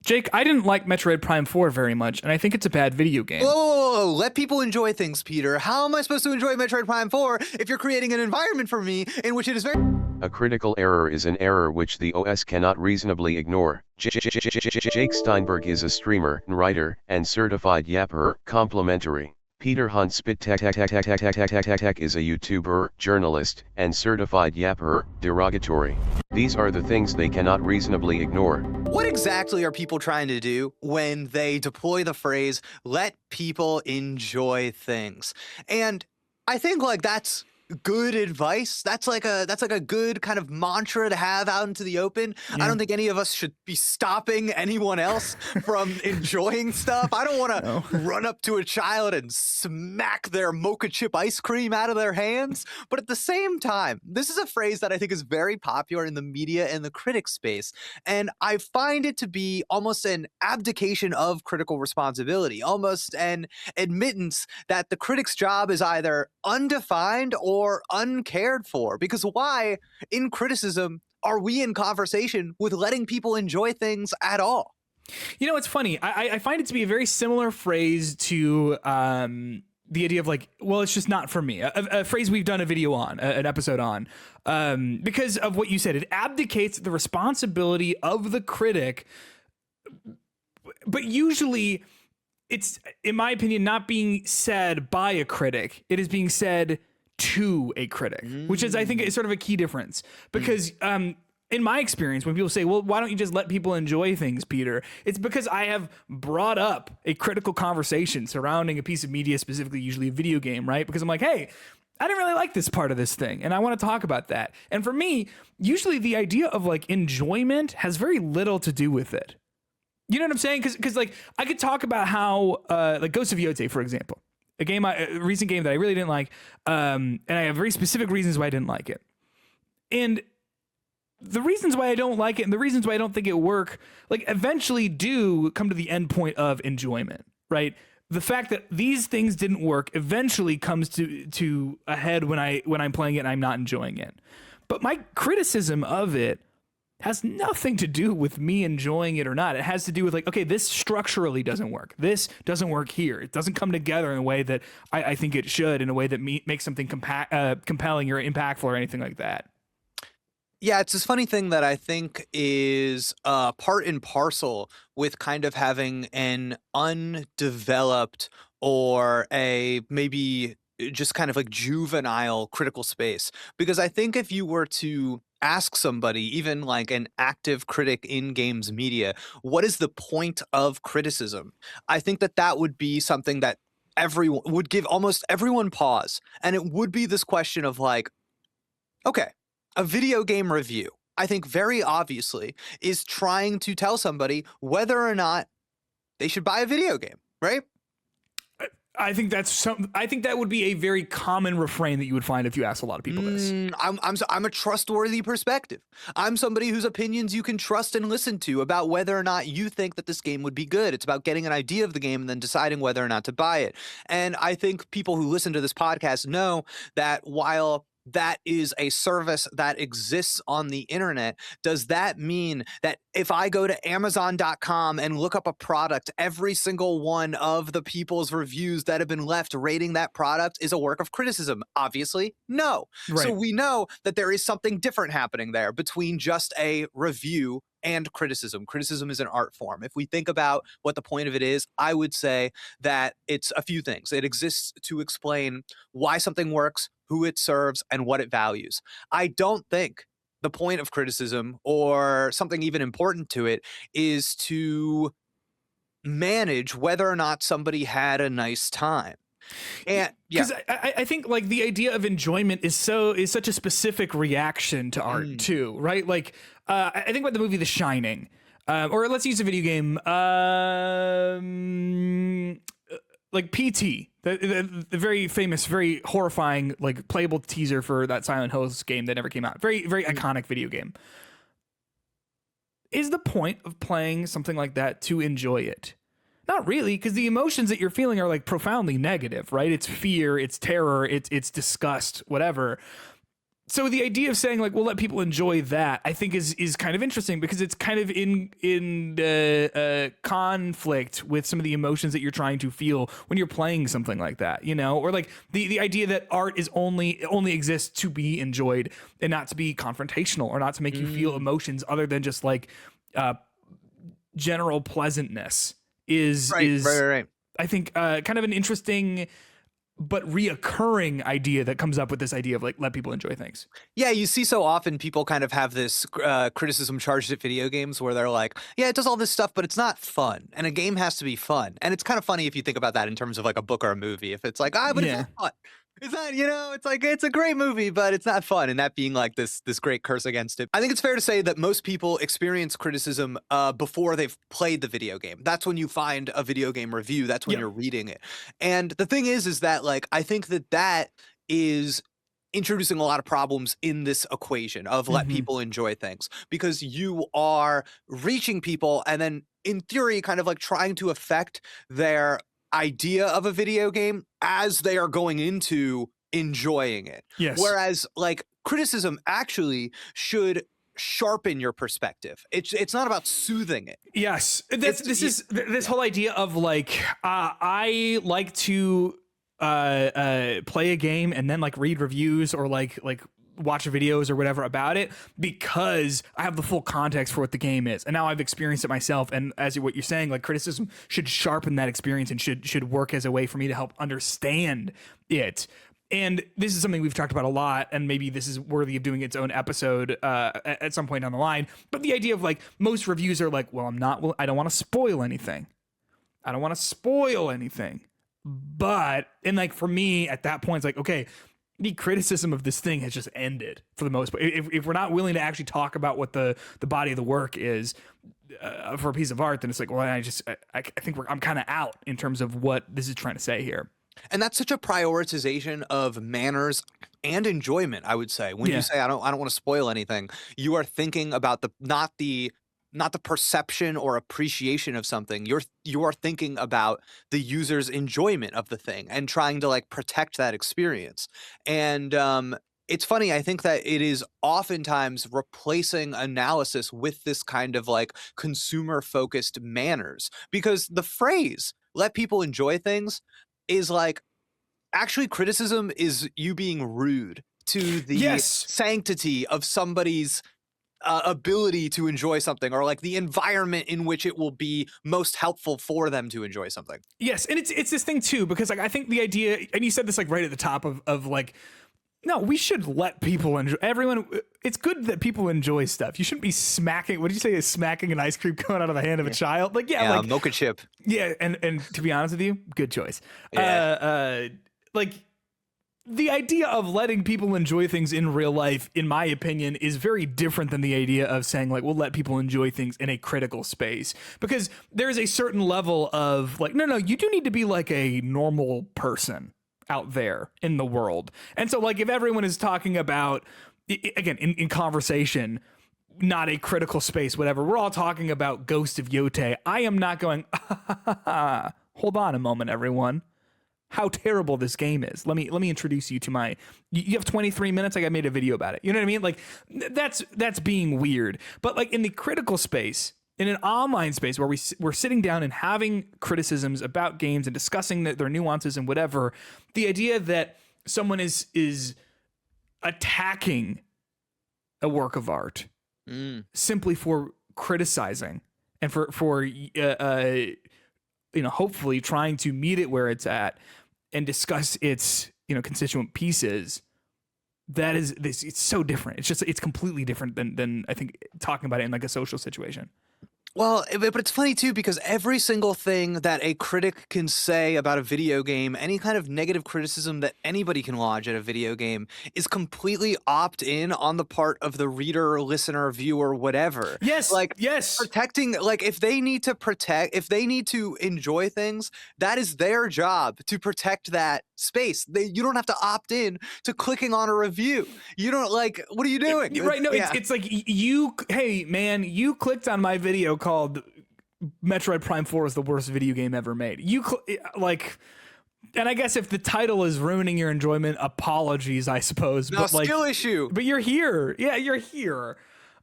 Jake, I didn't like Metroid Prime 4 very much, and I think it's a bad video game. Whoa, let people enjoy things, Peter. How am I supposed to enjoy Metroid Prime 4 if you're creating an environment for me in which it is very... A critical error is an error which the OS cannot reasonably ignore. Jake Steinberg is a streamer, writer, and certified yapper, complimentary. Peter Hunt Szpytek is a YouTuber, journalist, and certified yapper, derogatory. These are the things they cannot reasonably ignore. What exactly are people trying to do when they deploy the phrase, let people enjoy things? And I think like that's good advice. That's like a good kind of mantra to have out into the open. Yeah. I don't think any of us should be stopping anyone else from enjoying stuff. I don't want to run up to a child and smack their mocha chip ice cream out of their hands. But at the same time, this is a phrase that I think is very popular in the media and the critic space. And I find it to be almost an abdication of critical responsibility, almost an admittance that the critic's job is either undefined or uncared for. Because why, in criticism, are we in conversation with letting people enjoy things at all? You know, it's funny. I find it to be a very similar phrase to the idea of like, well, it's just not for me. A phrase we've done a video on, an episode on, because of what you said. It abdicates the responsibility of the critic, but usually it's, in my opinion, not being said by a critic. It is being said to a critic, which is, I think, is sort of a key difference. Because in my experience, when people say, well, why don't you just let people enjoy things, Peter? It's because I have brought up a critical conversation surrounding a piece of media, specifically usually a video game, right? Because I'm like, hey, I didn't really like this part of this thing, and I want to talk about that. And for me, usually the idea of like enjoyment has very little to do with it. You know what I'm saying? Because like I could talk about how like Ghost of Yotei, for example, a recent game that I really didn't like, and I have very specific reasons why I didn't like it. And the reasons why I don't like it and the reasons why I don't think it work, like eventually do come to the end point of enjoyment, right? The fact that these things didn't work eventually comes to a head when I'm playing it and I'm not enjoying it. But my criticism of it has nothing to do with me enjoying it or not. It has to do with like, okay, this structurally doesn't work. This doesn't work here. It doesn't come together in a way that I think it should, in a way that makes something compelling or impactful or anything like that. Yeah, it's this funny thing that I think is part and parcel with kind of having an undeveloped or a maybe just kind of like juvenile critical space. Because I think if you were to ask somebody, even like an active critic in games media, what is the point of criticism? I think that would be something that everyone would give almost everyone pause. And it would be this question of like, okay, a video game review, I think very obviously is trying to tell somebody whether or not they should buy a video game, right? I think that would be a very common refrain that you would find if you asked a lot of people this. I'm a trustworthy perspective. I'm somebody whose opinions you can trust and listen to about whether or not you think that this game would be good. It's about getting an idea of the game and then deciding whether or not to buy it. And I think people who listen to this podcast know that while that is a service that exists on the internet, does that mean that if I go to Amazon.com and look up a product, every single one of the people's reviews that have been left rating that product is a work of criticism? Obviously, no. Right. So we know that there is something different happening there between just a review and criticism. Criticism is an art form. If we think about what the point of it is, I would say that it's a few things. It exists to explain why something works, who it serves, and what it values. I don't think the point of criticism, or something even important to it, is to manage whether or not somebody had a nice time. And because I think like the idea of enjoyment is such a specific reaction to art too, right? Like I think about the movie The Shining, or let's use a video game, like PT, the very famous, very horrifying, like playable teaser for that Silent Hills game that never came out. Very, very iconic video game. Is the point of playing something like that to enjoy it? Not really, because the emotions that you're feeling are like profoundly negative, right? It's fear, it's terror, it's disgust, whatever. So the idea of saying like we'll let people enjoy that, I think is kind of interesting because it's kind of in conflict with some of the emotions that you're trying to feel when you're playing something like that, you know, or like the idea that art is only exists to be enjoyed and not to be confrontational or not to make you feel emotions other than just like general pleasantness is right. I think kind of an interesting but reoccurring idea that comes up with this idea of like let people enjoy things. Yeah, you see so often people kind of have this criticism charged at video games where they're like, yeah, it does all this stuff, but it's not fun. And a game has to be fun. And it's kind of funny if you think about that in terms of like a book or a movie. If it's like, but it's not fun. It's not, you know, it's like it's a great movie, but it's not fun. And that being like this great curse against it. I think it's fair to say that most people experience criticism before they've played the video game. That's when you find a video game review. That's when you're reading it. And the thing is that like I think that is introducing a lot of problems in this equation of let people enjoy things, because you are reaching people and then in theory kind of like trying to affect their idea of a video game as they are going into enjoying it. Yes. Whereas like criticism actually should sharpen your perspective. It's not about soothing it. Yes. This whole idea of like I like to play a game and then like read reviews or like watch videos or whatever about it because I have the full context for what the game is. And now I've experienced it myself. And as what you're saying, like criticism should sharpen that experience and should work as a way for me to help understand it. And this is something we've talked about a lot, and maybe this is worthy of doing its own episode at some point down the line. But the idea of like most reviews are like, well, I don't want to spoil anything. But, and like for me at that point, it's like, okay, the criticism of this thing has just ended for the most part. If we're not willing to actually talk about what the body of the work is for a piece of art, then it's like, well, I think I'm kind of out in terms of what this is trying to say here. And that's such a prioritization of manners and enjoyment, I would say. When you say I don't want to spoil anything, you are thinking about not the perception or appreciation of something. You are thinking about the user's enjoyment of the thing and trying to like protect that experience. And it's funny, I think that it is oftentimes replacing analysis with this kind of like consumer focused manners, because the phrase let people enjoy things is like actually criticism is you being rude to the sanctity of somebody's ability to enjoy something, or like the environment in which it will be most helpful for them to enjoy something. Yes, and it's this thing too, because like I think the idea, and you said this like right at the top of like, no, we should let people enjoy. Everyone, it's good that people enjoy stuff. You shouldn't be smacking. What did you say? Is smacking an ice cream cone out of the hand of a child? Like, like milk and chip. Yeah, and to be honest with you, good choice. Like the idea of letting people enjoy things in real life, in my opinion, is very different than the idea of saying like, we'll let people enjoy things in a critical space, because there's a certain level of like, no, you do need to be like a normal person out there in the world. And so like if everyone is talking about, again, in conversation, not a critical space, whatever, we're all talking about Ghost of Yote, I am not going, hold on a moment, everyone. How terrible this game is. Let me introduce you to you have 23 minutes. Like I made a video about it. You know what I mean? Like that's being weird. But like in the critical space, in an online space where we're sitting down and having criticisms about games and discussing their nuances and whatever, the idea that someone is attacking a work of art simply for criticizing and for hopefully trying to meet it where it's at and discuss its constituent pieces, it's so different. It's completely different than I think talking about it in like a social situation. Well, but it's funny too, because every single thing that a critic can say about a video game, any kind of negative criticism that anybody can lodge at a video game, is completely opt-in on the part of the reader, listener, viewer, whatever. Yes, protecting, like if they need to enjoy things, that is their job to protect that space. You don't have to opt in to clicking on a review. You don't like, what are you doing? Right, no, it's like hey man, you clicked on my video called Metroid Prime 4 is the worst video game ever made. And I guess if the title is ruining your enjoyment, apologies, I suppose. No, But like, skill issue. but you're here. Yeah, you're here.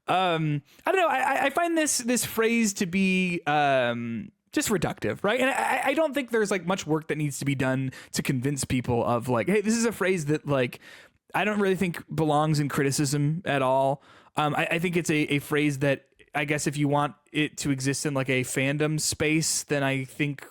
I don't know. I find this phrase to be just reductive, right? And I don't think there's like much work that needs to be done to convince people of like, hey, this is a phrase that like I don't really think belongs in criticism at all. I think it's a phrase that I guess if you want it to exist in like a fandom space, then I think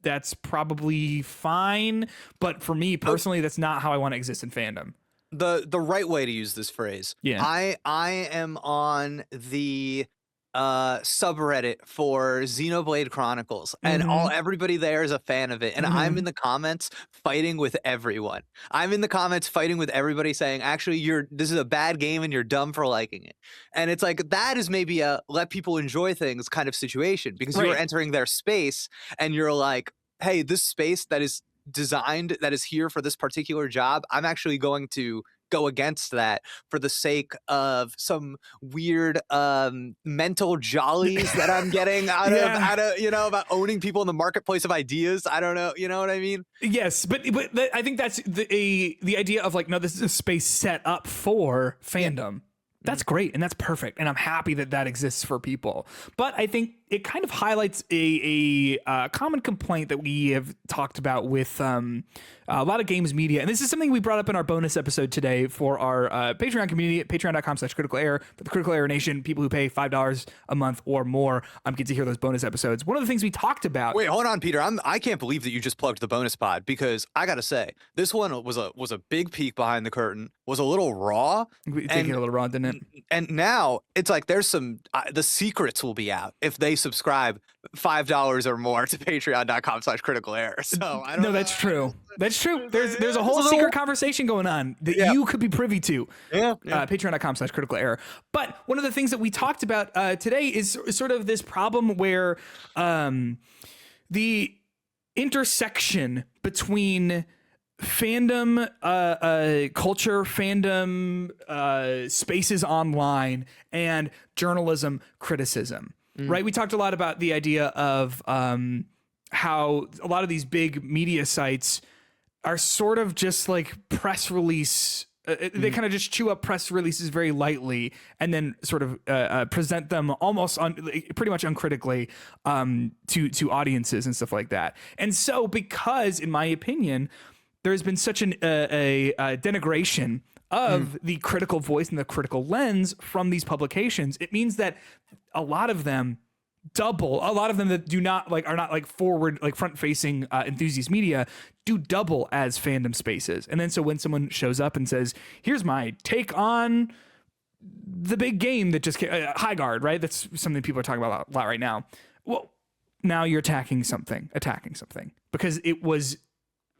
that's probably fine. But for me personally, that's not how I want to exist in fandom. The right way to use this phrase. Yeah. I am on the subreddit for Xenoblade Chronicles, and everybody there is a fan of it, and I'm in the comments fighting with everyone. I'm in the comments fighting with everybody saying, actually, this is a bad game and you're dumb for liking it. And it's like, that is maybe a let people enjoy things kind of situation, because you're entering their space and you're like, hey, this space that is designed, that is here for this particular job, I'm actually going to go against that for the sake of some weird mental jollies that I'm getting out of about owning people in the marketplace of ideas. I don't know, you know what I mean? Yes, but I think that's the idea of like, no, this is a space set up for fandom. That's great, and that's perfect, and I'm happy that that exists for people. But I think it kind of highlights a common complaint that we have talked about with a lot of games media, and this is something we brought up in our bonus episode today for our Patreon community at patreon.com/criticalerror. For the Critical Error Nation, people who pay $5 a month or more get to hear those bonus episodes. One of the things we talked about. Wait, hold on, Peter. I can't believe that you just plugged the bonus pod, because I gotta say, this one was a big peek behind the curtain, was a little raw. Taking it a little raw, didn't it? And now it's like there's some the secrets will be out if they subscribe $5 or more to patreon.com/criticalerror. So I don't know. That's true. That's true. There's a whole secret conversation going on that you could be privy to. Patreon.com/criticalerror. But one of the things that we talked about today is sort of this problem where the intersection between fandom culture, fandom spaces online, and journalism criticism. Right? We talked a lot about the idea of how a lot of these big media sites are sort of just like press release. They kind of just chew up press releases very lightly and then sort of present them almost pretty much uncritically to audiences and stuff like that. And so, because in my opinion, there's been such a denigration of the critical voice and the critical lens from these publications, it means that a lot of them that do not like, are not like forward, like front facing enthusiast media, do double as fandom spaces. And then so when someone shows up and says, here's my take on the big game that just came, High Guard, right? That's something people are talking about a lot right now. Well, now you're attacking something because it was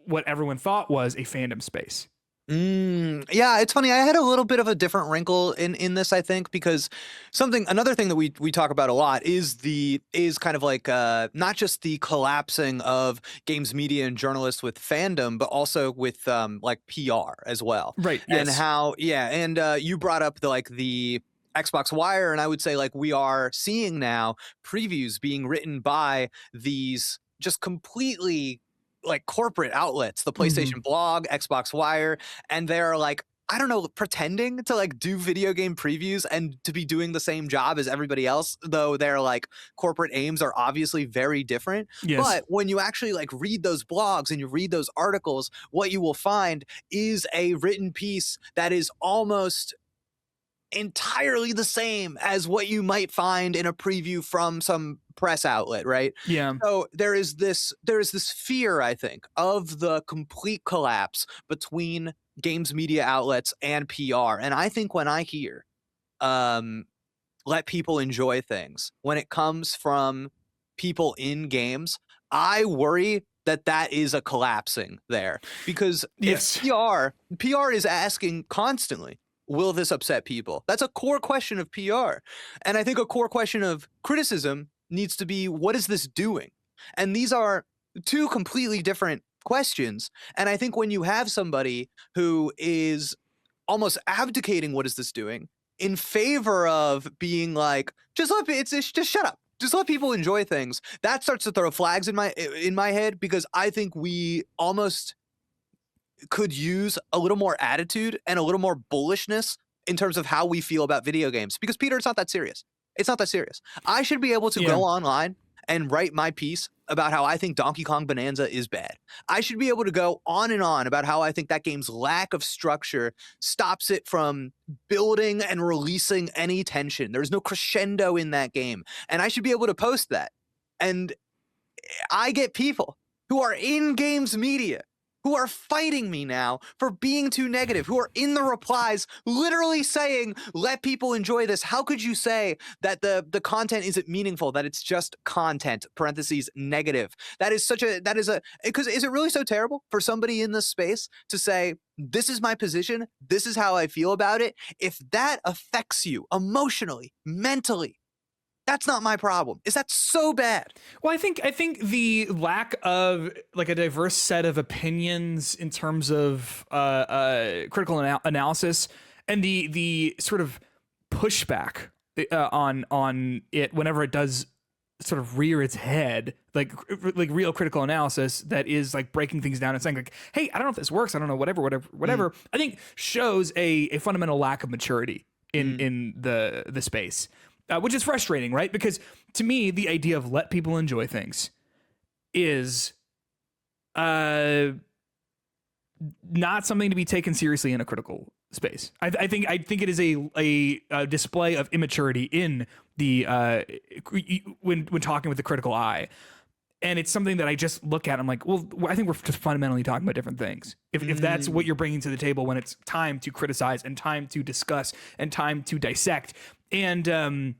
what everyone thought was a fandom space. Yeah, it's funny. I had a little bit of a different wrinkle in this, I think, because another thing that we talk about a lot is kind of like not just the collapsing of games media and journalists with fandom, but also with like PR as well. Right. And yes. how, and you brought up the Xbox Wire, and I would say like we are seeing now previews being written by these just completely like corporate outlets, the PlayStation Blog, Xbox Wire, and they're like, I don't know, pretending to like do video game previews and to be doing the same job as everybody else, though their like corporate aims are obviously very different. Yes. But when you actually like read those blogs and you read those articles, what you will find is a written piece that is almost entirely the same as what you might find in a preview from some press outlet, right? Yeah. So there is this fear, I think, of the complete collapse between games media outlets and PR. And I think when I hear let people enjoy things, when it comes from people in games, I worry that is a collapsing there. Because if PR is asking constantly, will this upset people? That's a core question of PR. And I think a core question of criticism needs to be, what is this doing? And these are two completely different questions. And I think when you have somebody who is almost abdicating what is this doing in favor of being like, just shut up. Just let people enjoy things. That starts to throw flags in my head, because I think we almost could use a little more attitude and a little more bullishness in terms of how we feel about video games. Because Peter, it's not that serious. It's not that serious. I should be able to Yeah. go online and write my piece about how I think Donkey Kong Bonanza is bad. I should be able to go on and on about how I think that game's lack of structure stops it from building and releasing any tension. There's no crescendo in that game. And I should be able to post that. And I get people who are in games media who are fighting me now for being too negative, who are in the replies literally saying, let people enjoy this. How could you say that the content isn't meaningful, that it's just content, parentheses, negative? Because is it really so terrible for somebody in this space to say, this is my position, this is how I feel about it? If that affects you emotionally, mentally, that's not my problem. Is that so bad? Well, I think the lack of like a diverse set of opinions in terms of critical analysis and the sort of pushback on it whenever it does sort of rear its head, like real critical analysis that is like breaking things down and saying like, hey, I don't know if this works, I don't know, whatever. I think shows a fundamental lack of maturity in the space. Which is frustrating, right? Because to me, the idea of let people enjoy things is not something to be taken seriously in a critical space. I think it is a display of immaturity in the when talking with the critical eye, and it's something that I just look at. I'm like, well, I think we're just fundamentally talking about different things. If that's what you're bringing to the table when it's time to criticize and time to discuss and time to dissect. And oh,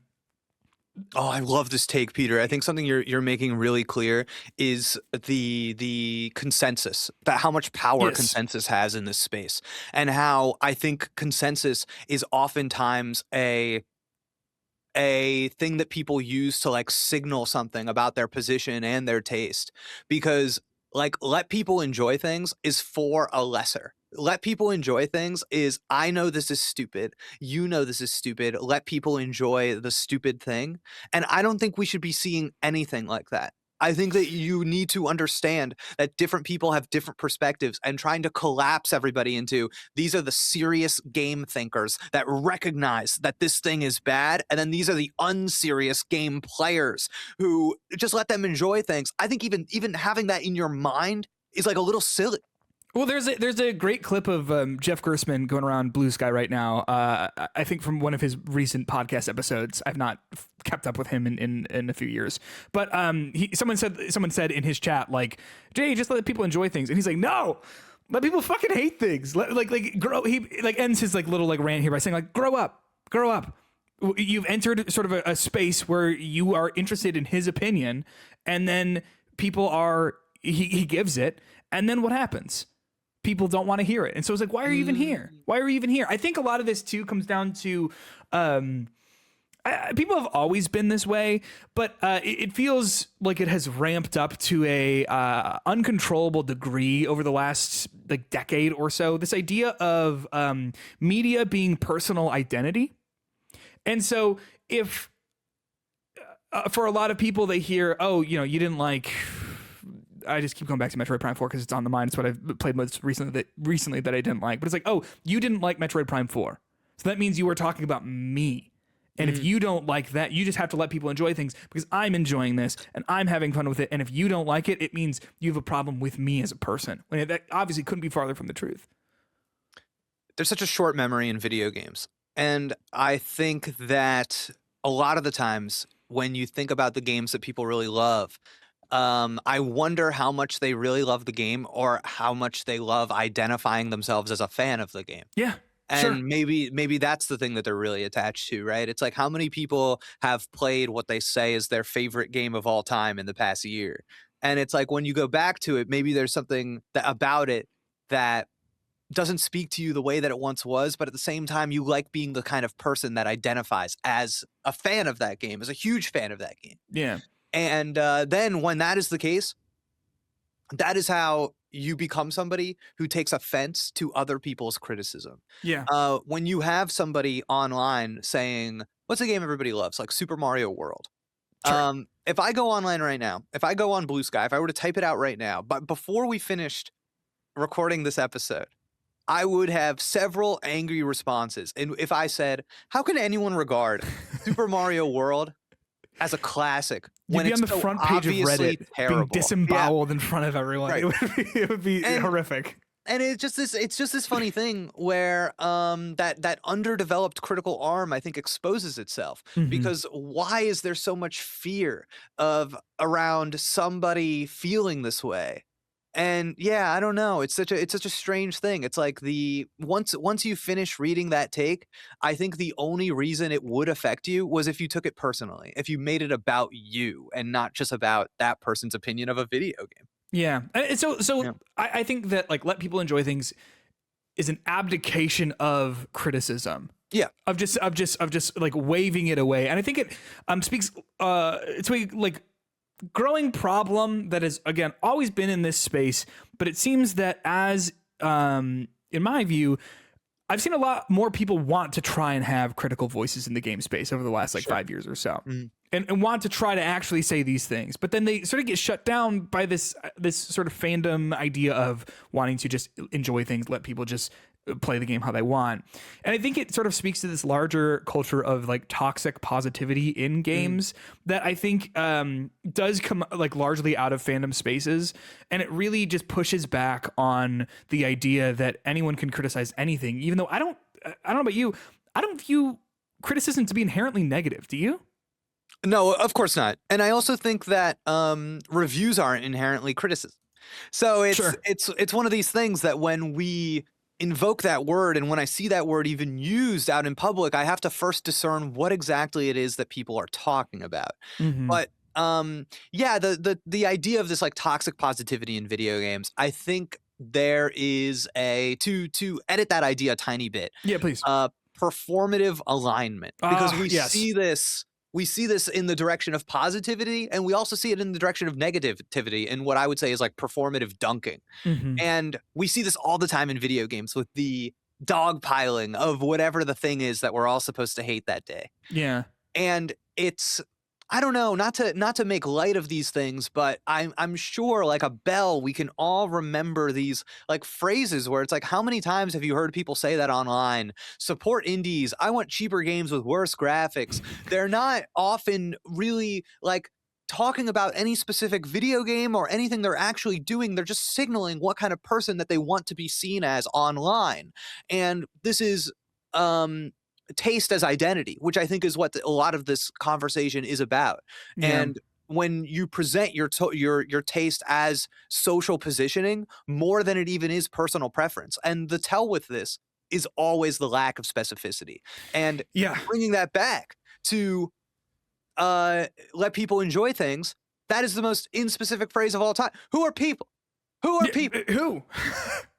I love this take, Peter. I think something you're making really clear is the consensus, that how much power Yes. consensus has in this space, and how I think consensus is oftentimes a thing that people use to like signal something about their position and their taste. Because like, let people enjoy things is for a lesser. Let people enjoy things is, I know this is stupid, you know this is stupid, let people enjoy the stupid thing. And I don't think we should be seeing anything like that. I think that you need to understand that different people have different perspectives, and trying to collapse everybody into these are the serious game thinkers that recognize that this thing is bad, and then these are the unserious game players who just let them enjoy things. I think even having that in your mind is like a little silly. Well, there's a great clip of Jeff Gersman going around Blue Sky right now. I think from one of his recent podcast episodes. I've not kept up with him in a few years, but someone said in his chat like, Jay, just let people enjoy things, and he's like, no, let people fucking hate things. Like grow. He like ends his like little like rant here by saying like, grow up. You've entered sort of a space where you are interested in his opinion, and then people are he gives it, and then what happens? People don't want to hear it. And so it's like, why are you even here? Why are you even here? I think a lot of this too comes down to people have always been this way, but it feels like it has ramped up to a uncontrollable degree over the last like decade or so. This idea of media being personal identity. And so if for a lot of people, they hear, oh, you know, you didn't like... I just keep going back to Metroid Prime 4 because it's on the mind. It's what I've played most recently that I didn't like. But it's like, oh, you didn't like Metroid Prime 4. So that means you were talking about me. And if you don't like that, you just have to let people enjoy things because I'm enjoying this and I'm having fun with it. And if you don't like it, it means you have a problem with me as a person. When that obviously couldn't be farther from the truth. There's such a short memory in video games. And I think that a lot of the times when you think about the games that people really love, I wonder how much they really love the game or how much they love identifying themselves as a fan of the game. Yeah. And Sure. maybe that's the thing that they're really attached to, right? It's like, how many people have played what they say is their favorite game of all time in the past year? And it's like, when you go back to it, maybe there's something about it that doesn't speak to you the way that it once was, but at the same time, you like being the kind of person that identifies as a fan of that game, as a huge fan of that game. Yeah. And then when that is the case, that is how you become somebody who takes offense to other people's criticism. Yeah. When you have somebody online saying, what's a game everybody loves? Like Super Mario World. Sure. If I go online right now, if I go on Blue Sky, if I were to type it out right now, but before we finished recording this episode, I would have several angry responses. And if I said, how can anyone regard Super Mario World as a classic You'd when be it's on the so front page of obviously Reddit terrible? being disemboweled in front of everyone. Right. It would be And- horrific. And it's just this funny thing where that underdeveloped critical arm, I think, exposes itself. Mhm. Because why is there so much fear around somebody feeling this way? And yeah, I don't know. It's such a strange thing. It's like once you finish reading that take, I think the only reason it would affect you was if you took it personally, if you made it about you and not just about that person's opinion of a video game. Yeah. So Yeah. I think that like let people enjoy things is an abdication of criticism. Yeah. Of just like waving it away. And I think it speaks it's like growing problem that has again always been in this space, but it seems that as in my view, I've seen a lot more people want to try and have critical voices in the game space over the last like 5 years or so. Mhm. And want to try to actually say these things, but then they sort of get shut down by this sort of fandom idea of wanting to just enjoy things, let people just play the game how they want. And I think it sort of speaks to this larger culture of like toxic positivity in games that I think does come like largely out of fandom spaces, and it really just pushes back on the idea that anyone can criticize anything, even though I don't know about you, I don't view criticism to be inherently negative. Do you? No, of course not. And I also think that reviews aren't inherently criticism. So Sure. it's one of these things that when we invoke that word and when I see that word even used out in public, I have to first discern what exactly it is that people are talking about. Mhm. But yeah, the idea of this like toxic positivity in video games, I think there is to edit that idea a tiny bit, Yeah, please. performative alignment, because Yes. we see this in the direction of positivity, and we also see it in the direction of negativity, and what I would say is like performative dunking. Mhm. And we see this all the time in video games with the dogpiling of whatever the thing is that we're all supposed to hate that day. Yeah. And it's, I don't know, not to make light of these things, but I'm sure like a bell, we can all remember these like phrases where it's like, how many times have you heard people say that online? Support indies. I want cheaper games with worse graphics. They're not often really like talking about any specific video game or anything they're actually doing. They're just signaling what kind of person that they want to be seen as online. And this is taste as identity, which I think is what a lot of this conversation is about. Yeah. And when you present your taste as social positioning more than it even is personal preference, and the tell with this is always the lack of specificity. And Yeah. bringing that back to let people enjoy things, that is the most inspecific phrase of all time. Who are people? Who are people? Who?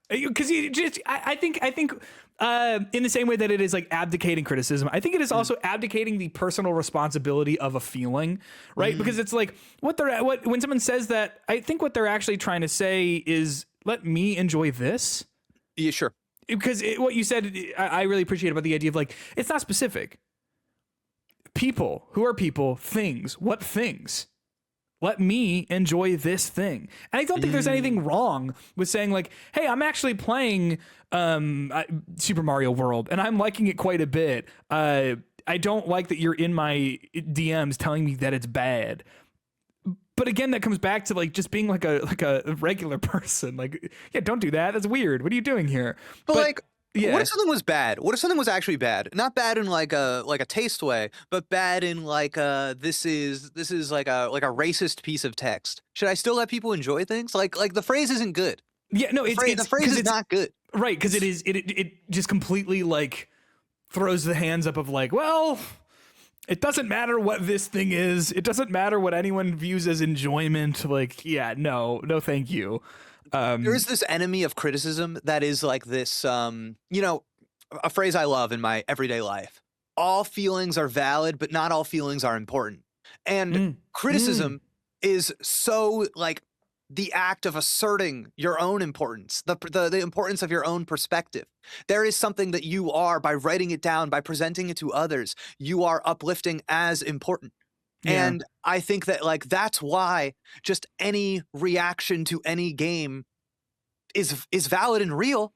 Because you just, I think, in the same way that it is like abdicating criticism, I think it is also abdicating the personal responsibility of a feeling, right? Because it's like when someone says that, I think what they're actually trying to say is, let me enjoy this. Yeah, sure. Because what you said, I really appreciate about the idea of like, it's not specific. People, who are people, things, what things? Let me enjoy this thing. And I don't think there's anything wrong with saying like, hey, I'm actually playing Super Mario World and I'm liking it quite a bit. I don't like that you're in my DMs telling me that it's bad. But again, that comes back to like just being like a regular person. Like, yeah, don't do that. That's weird. What are you doing here? But like, yeah. what if something was bad? What if something was actually bad? Not bad in like a taste way, but bad in like this is like a racist piece of text. Should I still let people enjoy things? Like the phrase isn't good. Yeah, no, The phrase is not good. Right, because it just completely like throws the hands up of like, well, it doesn't matter what this thing is. It doesn't matter what anyone views as enjoyment. Like, yeah, no, thank you. There is this enemy of criticism that is like this, you know, a phrase I love in my everyday life. All feelings are valid, but not all feelings are important. And criticism is so like the act of asserting your own importance, the importance of your own perspective. There is something that you are, by writing it down, by presenting it to others, you are uplifting as important. Yeah. And I think that like that's why just any reaction to any game is valid and real,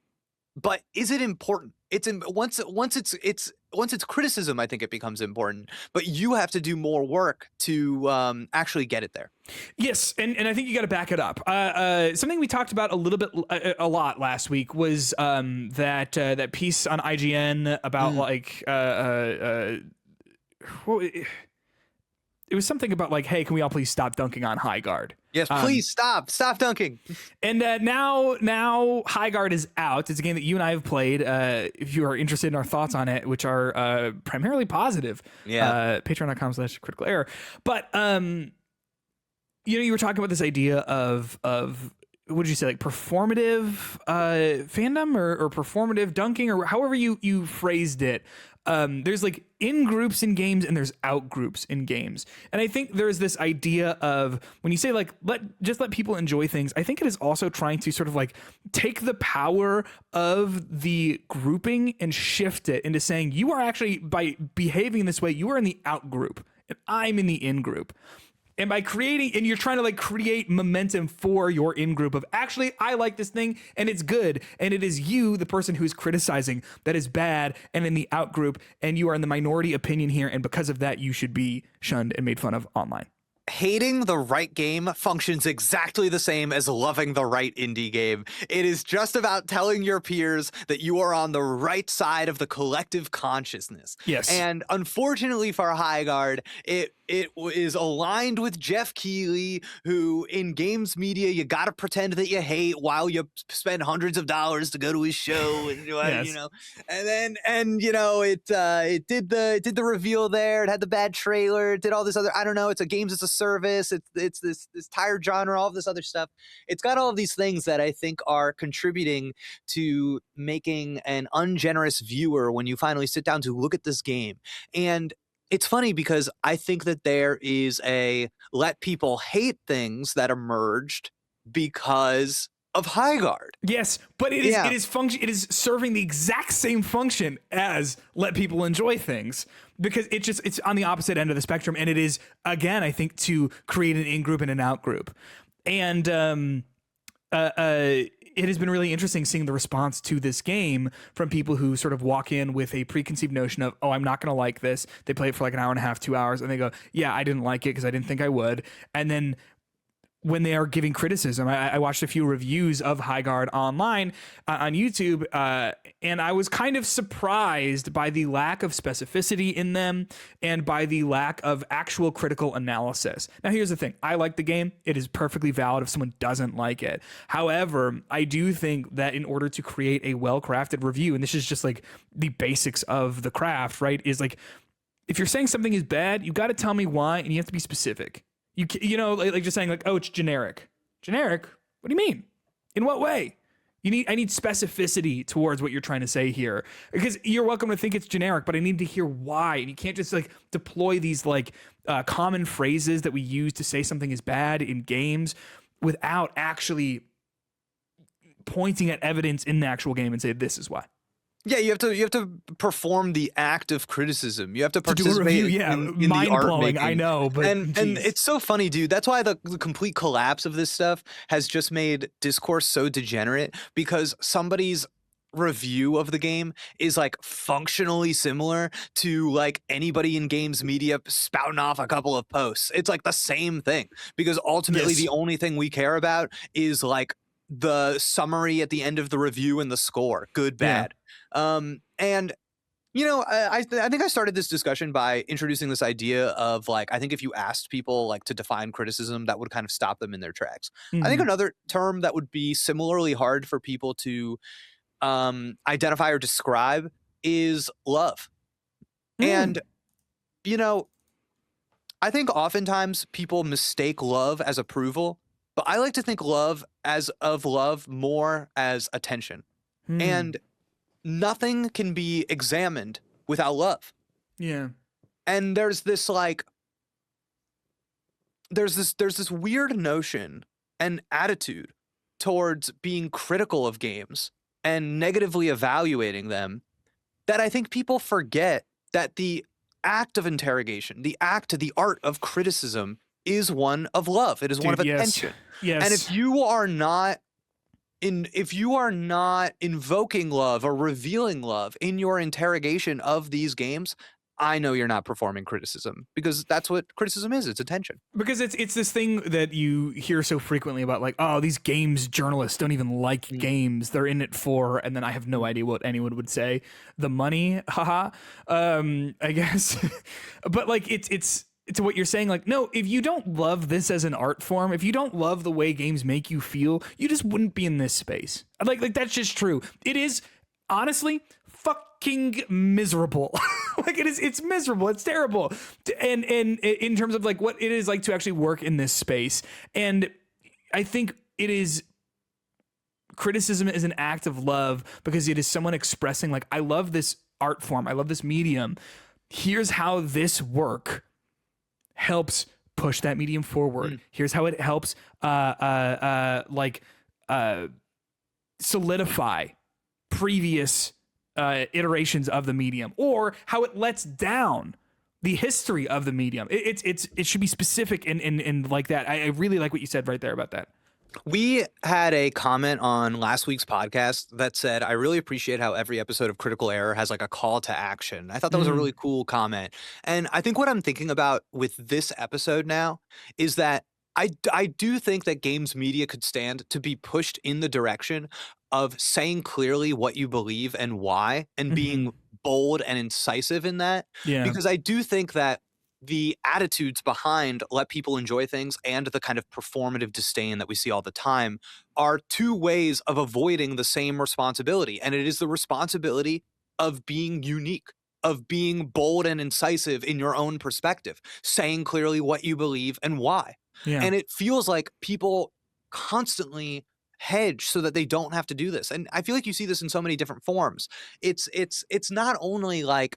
but is it important? Once it's criticism, I think it becomes important. But you have to do more work to actually get it there. Yes, and I think you got to back it up. Something we talked about a little bit, a lot last week was that piece on IGN about it was something about like, hey, can we all please stop dunking on High Guard? Yes, please stop dunking. And now High Guard is out. It's a game that you and I have played. If you are interested in our thoughts on it, which are primarily positive, patreon.com/criticalerror. But you were talking about this idea of what did you say, like performative fandom or performative dunking, or however you phrased it. There's like in groups in games and there's out groups in games. And I think there's this idea of when you say like, let people enjoy things. I think it is also trying to sort of like take the power of the grouping and shift it into saying you are actually, by behaving this way, you are in the out group and I'm in the in group. And by creating, and you're trying to like create momentum for your in-group of actually, I like this thing and it's good. And it is you, the person who's criticizing, that is bad and in the out-group. And you are in the minority opinion here. And because of that, you should be shunned and made fun of online. Hating the right game functions exactly the same as loving the right indie game. It is just about telling your peers that you are on the right side of the collective consciousness. Yes. And unfortunately for High Guard, it is aligned with Jeff Keighley, who in games media, you got to pretend that you hate while you spend hundreds of dollars to go to his show. And, Yes. you know, it did the reveal there. It had the bad trailer. It did all this other, I don't know. It's a games as a service. It's this tired genre, all of this other stuff. It's got all of these things that I think are contributing to making an ungenerous viewer when you finally sit down to look at this game. And it's funny because I think that there is a let people hate things that emerged because of High Guard. Yes, but it is serving the exact same function as let people enjoy things, because it's on the opposite end of the spectrum, and it is, again, I think, to create an in-group and an out-group. And it has been really interesting seeing the response to this game from people who sort of walk in with a preconceived notion of, oh, I'm not going to like this. They play it for like an hour and a half, 2 hours, and they go, yeah, I didn't like it because I didn't think I would. And then when they are giving criticism, I watched a few reviews of High Guard online on YouTube, and I was kind of surprised by the lack of specificity in them and by the lack of actual critical analysis. Now, here's the thing. I like the game. It is perfectly valid if someone doesn't like it. However, I do think that in order to create a well-crafted review, and this is just like the basics of the craft, right, is like, if you're saying something is bad, you got to tell me why, and you have to be specific. You know, like just saying like, oh, it's generic. Generic? What do you mean? In what way? I need specificity towards what you're trying to say here, because you're welcome to think it's generic, but I need to hear why. And you can't just like deploy these like common phrases that we use to say something is bad in games without actually pointing at evidence in the actual game and say, this is why. Yeah, you have to perform the act of criticism. You have to do a participate review, in the mind art blowing. making. I know, but and it's so funny, dude. That's why the complete collapse of this stuff has just made discourse so degenerate, because somebody's review of the game is like functionally similar to like anybody in games media spouting off a couple of posts. It's like the same thing, because ultimately the only thing we care about is like the summary at the end of the review and the score, good, bad. And you know, I think I started this discussion by introducing this idea of like, I think if you asked people like to define criticism, that would kind of stop them in their tracks. I think another term that would be similarly hard for people to identify or describe is love. And you know, I think oftentimes people mistake love as approval, but I like to think love more as attention. And nothing can be examined without love. Yeah. And there's this like, there's this weird notion and attitude towards being critical of games and negatively evaluating them, that I think people forget that the act of interrogation, the art of criticism is one of love. It is one of attention. Yes. And if you are not invoking love or revealing love in your interrogation of these games, I know you're not performing criticism, because that's what criticism is. It's attention. Because it's this thing that you hear so frequently about, like, oh, these games journalists don't even like games. They're in it for, and then I have no idea what anyone would say, the money, haha. I guess. But like it's what you're saying, like, no, if you don't love this as an art form, if you don't love the way games make you feel, you just wouldn't be in this space. Like that's just true. It is honestly fucking miserable. Like it's miserable. It's terrible. And in terms of like what it is like to actually work in this space. And I think it is, criticism is an act of love because it is someone expressing like, I love this art form. I love this medium. Here's how this work helps push that medium forward. Here's how it helps solidify previous iterations of the medium, or how it lets down the history of the medium. It should be specific and like that. I really like what you said right there about that. We had a comment on last week's podcast that said, I really appreciate how every episode of Critical Error has like a call to action. I thought that was a really cool comment. And I think what I'm thinking about with this episode now is that I do think that games media could stand to be pushed in the direction of saying clearly what you believe and why, and being bold and incisive in that. Yeah. Because I do think that the attitudes behind let people enjoy things and the kind of performative disdain that we see all the time are two ways of avoiding the same responsibility. And it is the responsibility of being unique, of being bold and incisive in your own perspective, saying clearly what you believe and why. Yeah. And it feels like people constantly hedge so that they don't have to do this. And I feel like you see this in so many different forms. It's not only like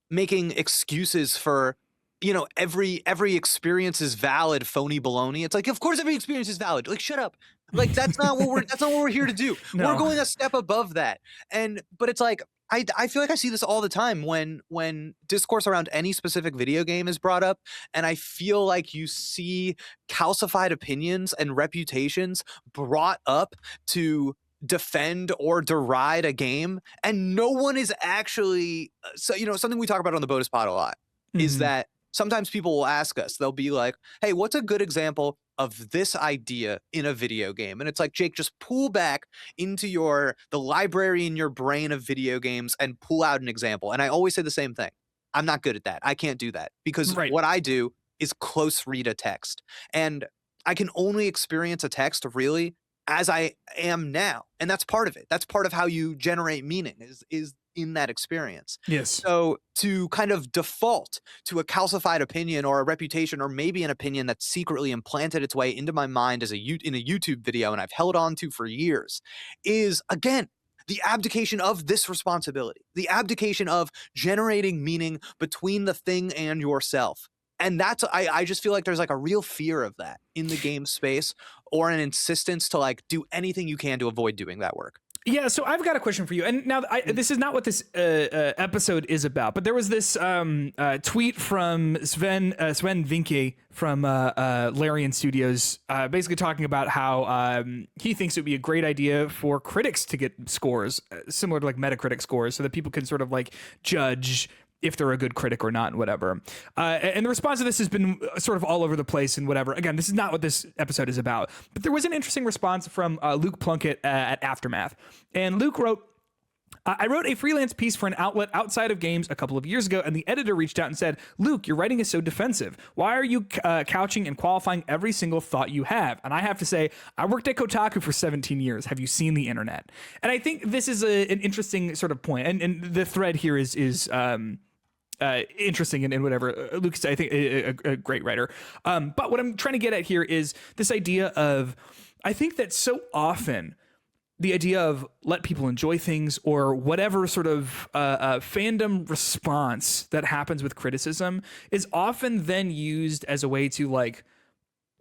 making excuses for, you know, every experience is valid, phony baloney. It's like, of course every experience is valid. Like, shut up. Like, that's not what we're here to do. No. We're going a step above that. But it's like, I feel like I see this all the time when discourse around any specific video game is brought up, and I feel like you see calcified opinions and reputations brought up to defend or deride a game, and no one is actually, so, you know, something we talk about on the Bonus Pod a lot is that sometimes people will ask us, they'll be like, hey, what's a good example of this idea in a video game? And it's like, Jake, just pull back into the library in your brain of video games and pull out an example. And I always say the same thing. I'm not good at that. I can't do that because what I do is close read a text. And I can only experience a text really as I am now. And that's part of it. That's part of how you generate meaning is in that experience. Yes. So to kind of default to a calcified opinion or a reputation, or maybe an opinion that secretly implanted its way into my mind in a YouTube video and I've held on to for years, is again the abdication of this responsibility, the abdication of generating meaning between the thing and yourself. And that's, I just feel like there's like a real fear of that in the game space, or an insistence to like do anything you can to avoid doing that work. Yeah, so I've got a question for you. And now, this is not what this episode is about, but there was this tweet from Sven Vinke from Larian Studios, basically talking about how he thinks it would be a great idea for critics to get scores, similar to like Metacritic scores, so that people can sort of like judge if they're a good critic or not and whatever. And the response to this has been sort of all over the place and whatever. Again, this is not what this episode is about, but there was an interesting response from Luke Plunkett at Aftermath. And Luke wrote, I wrote a freelance piece for an outlet outside of games a couple of years ago, and the editor reached out and said, Luke, your writing is so defensive. Why are you couching and qualifying every single thought you have? And I have to say, I worked at Kotaku for 17 years. Have you seen the internet? And I think this is an interesting sort of point. And the thread here is interesting and whatever. Luke's, I think, a great writer. But what I'm trying to get at here is this idea of, I think that so often the idea of let people enjoy things, or whatever sort of fandom response that happens with criticism, is often then used as a way to like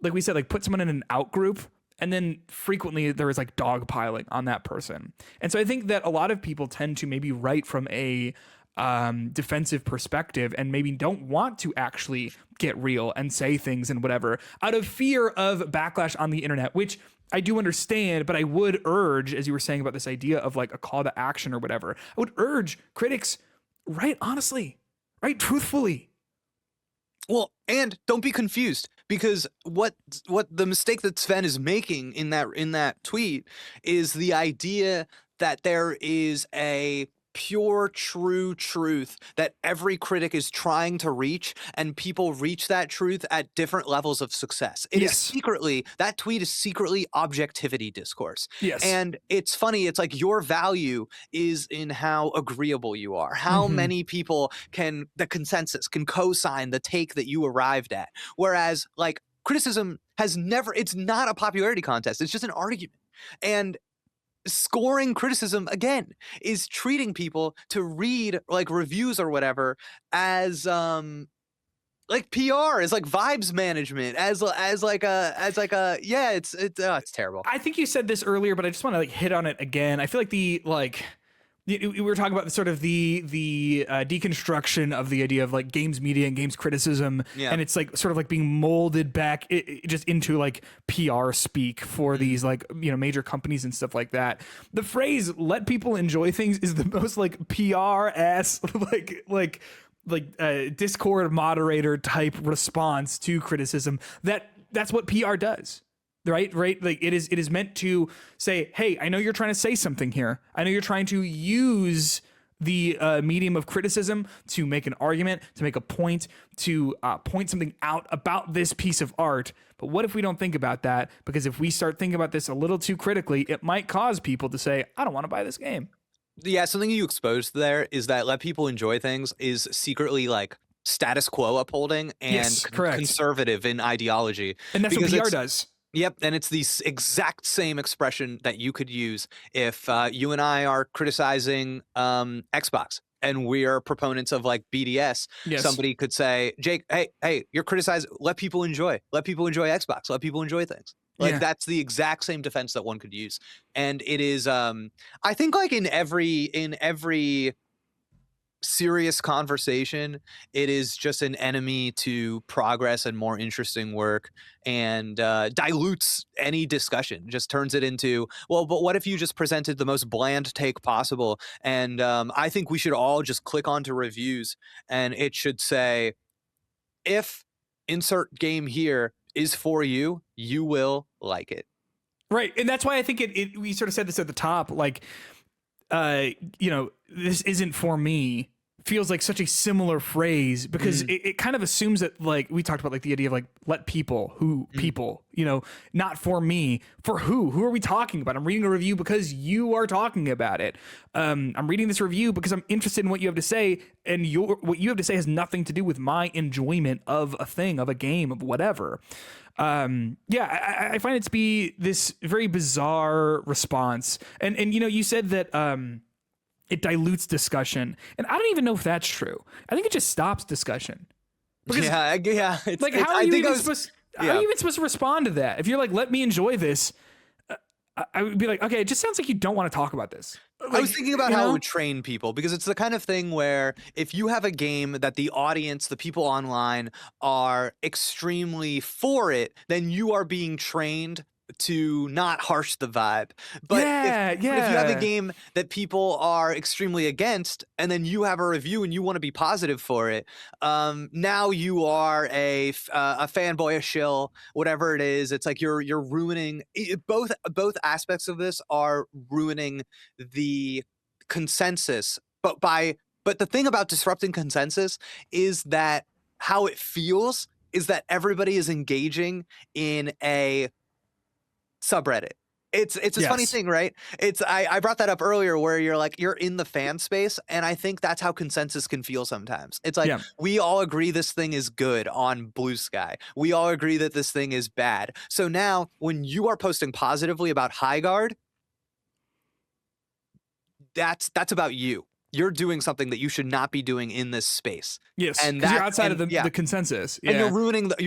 we said, like put someone in an out group. And then frequently there is like dogpiling on that person. And so I think that a lot of people tend to maybe write from a defensive perspective and maybe don't want to actually get real and say things and whatever out of fear of backlash on the internet, which I do understand, but I would urge, as you were saying about this idea of like a call to action or whatever, I would urge critics, write honestly, write truthfully. Well, and don't be confused, because what the mistake that Sven is making in that tweet is the idea that there is a pure, true truth that every critic is trying to reach, and people reach that truth at different levels of success. It is secretly, that tweet is secretly objectivity discourse. Yes. And it's funny, it's like your value is in how agreeable you are, how many people the consensus can co-sign the take that you arrived at. Whereas like criticism has never, it's not a popularity contest, it's just an argument. And scoring criticism again is treating people to read like reviews or whatever as like PR, as like vibes management, as like a yeah, it's terrible. I think you said this earlier, but I just want to like hit on it again. I feel like we were talking about sort of the deconstruction of the idea of like games media and games criticism, and it's like sort of like being molded back just into like PR speak for these like, you know, major companies and stuff like that. The phrase "let people enjoy things" is the most like PR ass like Discord moderator type response to criticism. That's what PR does. Right. Like it is meant to say, hey, I know you're trying to say something here. I know you're trying to use the medium of criticism to make an argument, to make a point, to point something out about this piece of art. But what if we don't think about that? Because if we start thinking about this a little too critically, it might cause people to say, I don't want to buy this game. Yeah, something you exposed there is that let people enjoy things is secretly like status quo upholding and conservative in ideology. And that's what PR does. Yep, and it's the exact same expression that you could use if you and I are criticizing Xbox and we are proponents of like BDS. Yes. Somebody could say, Jake, hey, you're criticizing, let people enjoy Xbox, let people enjoy things. Like that's the exact same defense that one could use. And it is, I think like in every serious conversation, it is just an enemy to progress and more interesting work, and dilutes any discussion, just turns it into, well, but what if you just presented the most bland take possible? And I think we should all just click onto reviews and it should say, if insert game here is for you, you will like it. Right. And that's why I think we sort of said this at the top, like, you know, this isn't for me feels like such a similar phrase, because it kind of assumes that, like we talked about, like the idea of like, let people, people, you know, not for me, for who are we talking about? I'm reading a review because you are talking about it. I'm reading this review because I'm interested in what you have to say, and what you have to say has nothing to do with my enjoyment of a thing, of a game, of whatever. I find it to be this very bizarre response. And you know, you said that it dilutes discussion, and I don't even know if that's true. I think it just stops discussion. Because, It's, like, how are you even supposed to respond to that? If you're like, let me enjoy this, I would be like, okay, it just sounds like you don't want to talk about this. Like, I was thinking about how it would train people, because it's the kind of thing where if you have a game that the audience, the people online, are extremely for it, then you are being trained to not harsh the vibe. But if you have a game that people are extremely against, and then you have a review and you want to be positive for it, now you are a fanboy, a shill, whatever it is. It's like you're ruining both aspects of this are ruining the consensus. But the thing about disrupting consensus is that how it feels is that everybody is engaging in a subreddit. It's a funny thing, right? I brought that up earlier, where you're like, you're in the fan space, and I think that's how consensus can feel sometimes. It's like, we all agree this thing is good on Blue Sky. We all agree that this thing is bad. So now when you are posting positively about Highguard, that's about you. You're doing something that you should not be doing in this space. Yes, and you're outside of the consensus. And you're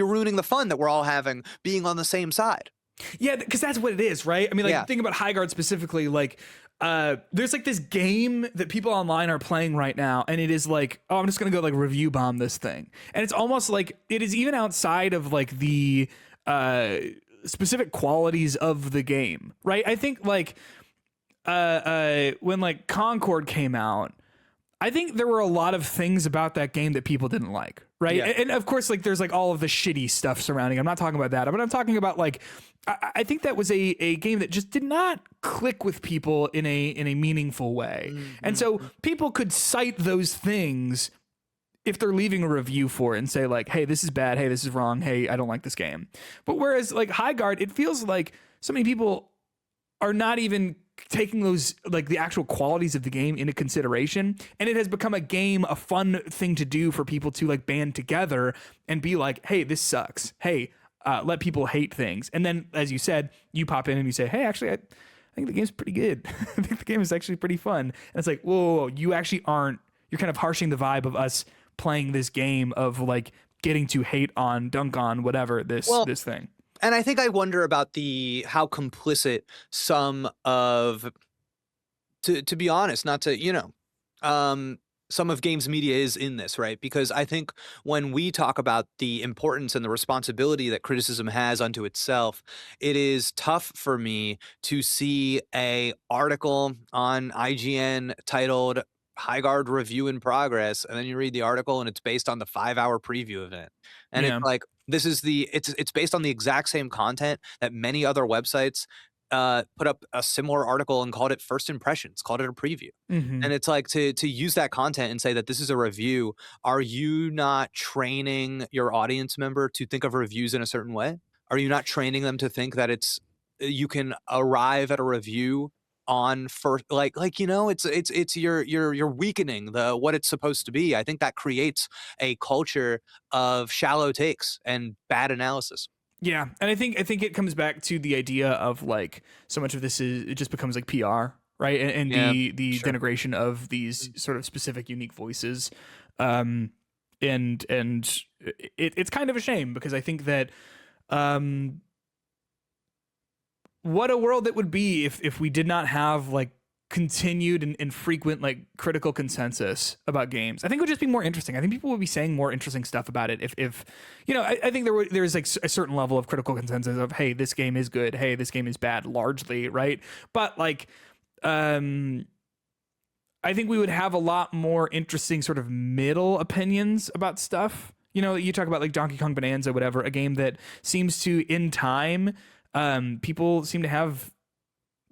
ruining the fun that we're all having, being on the same side. Yeah, because that's what it is, right? I mean, like, think about Highguard specifically. Like, there's like this game that people online are playing right now, and it is like, oh, I'm just gonna go like review bomb this thing, and it's almost like it is even outside of like the specific qualities of the game, right? I think like when like Concord came out, I think there were a lot of things about that game that people didn't like, right? Yeah. And of course, like there's like all of the shitty stuff surrounding. I'm not talking about that, but I'm talking about like I think that was a game that just did not click with people in a meaningful way. And so people could cite those things if they're leaving a review for it and say like, hey, this is bad, hey, this is wrong, hey, I don't like this game. But whereas like High Guard, it feels like so many people are not even taking those like the actual qualities of the game into consideration, and it has become a game, a fun thing to do for people to like band together and be like, hey, this sucks, hey, let people hate things. And then as you said, you pop in and you say, hey, actually I think the game's pretty good. I think the game is actually pretty fun. And it's like, whoa, you actually aren't, you're kind of harshing the vibe of us playing this game of like getting to hate on, dunk on, whatever this thing. And I think I wonder about how complicit some of, to be honest, not to, some of games media is in this, right? Because I think when we talk about the importance and the responsibility that criticism has unto itself, it is tough for me to see a article on IGN titled High Guard Review in Progress, and then you read the article and it's based on the 5-hour preview event. And it's like, it's based on the exact same content that many other websites put up a similar article and called it first impressions, called it a preview. And it's like to use that content and say that this is a review. Are you not training your audience member to think of reviews in a certain way? Are you not training them to think that you can arrive at a review on first, it's you're weakening what it's supposed to be. I think that creates a culture of shallow takes and bad analysis. Yeah, and I think it comes back to the idea of like so much of this it just becomes like PR, right? And the denigration of these sort of specific unique voices, and it's kind of a shame because I think that what a world it would be if we did not have like continued and frequent like critical consensus about games. I think it would just be more interesting. I think people would be saying more interesting stuff about it if I think there's like a certain level of critical consensus of, hey, this game is good, hey, this game is bad, largely, right? But like I think we would have a lot more interesting sort of middle opinions about stuff. You talk about like Donkey Kong Bonanza, whatever, a game that seems to, in time, people seem to have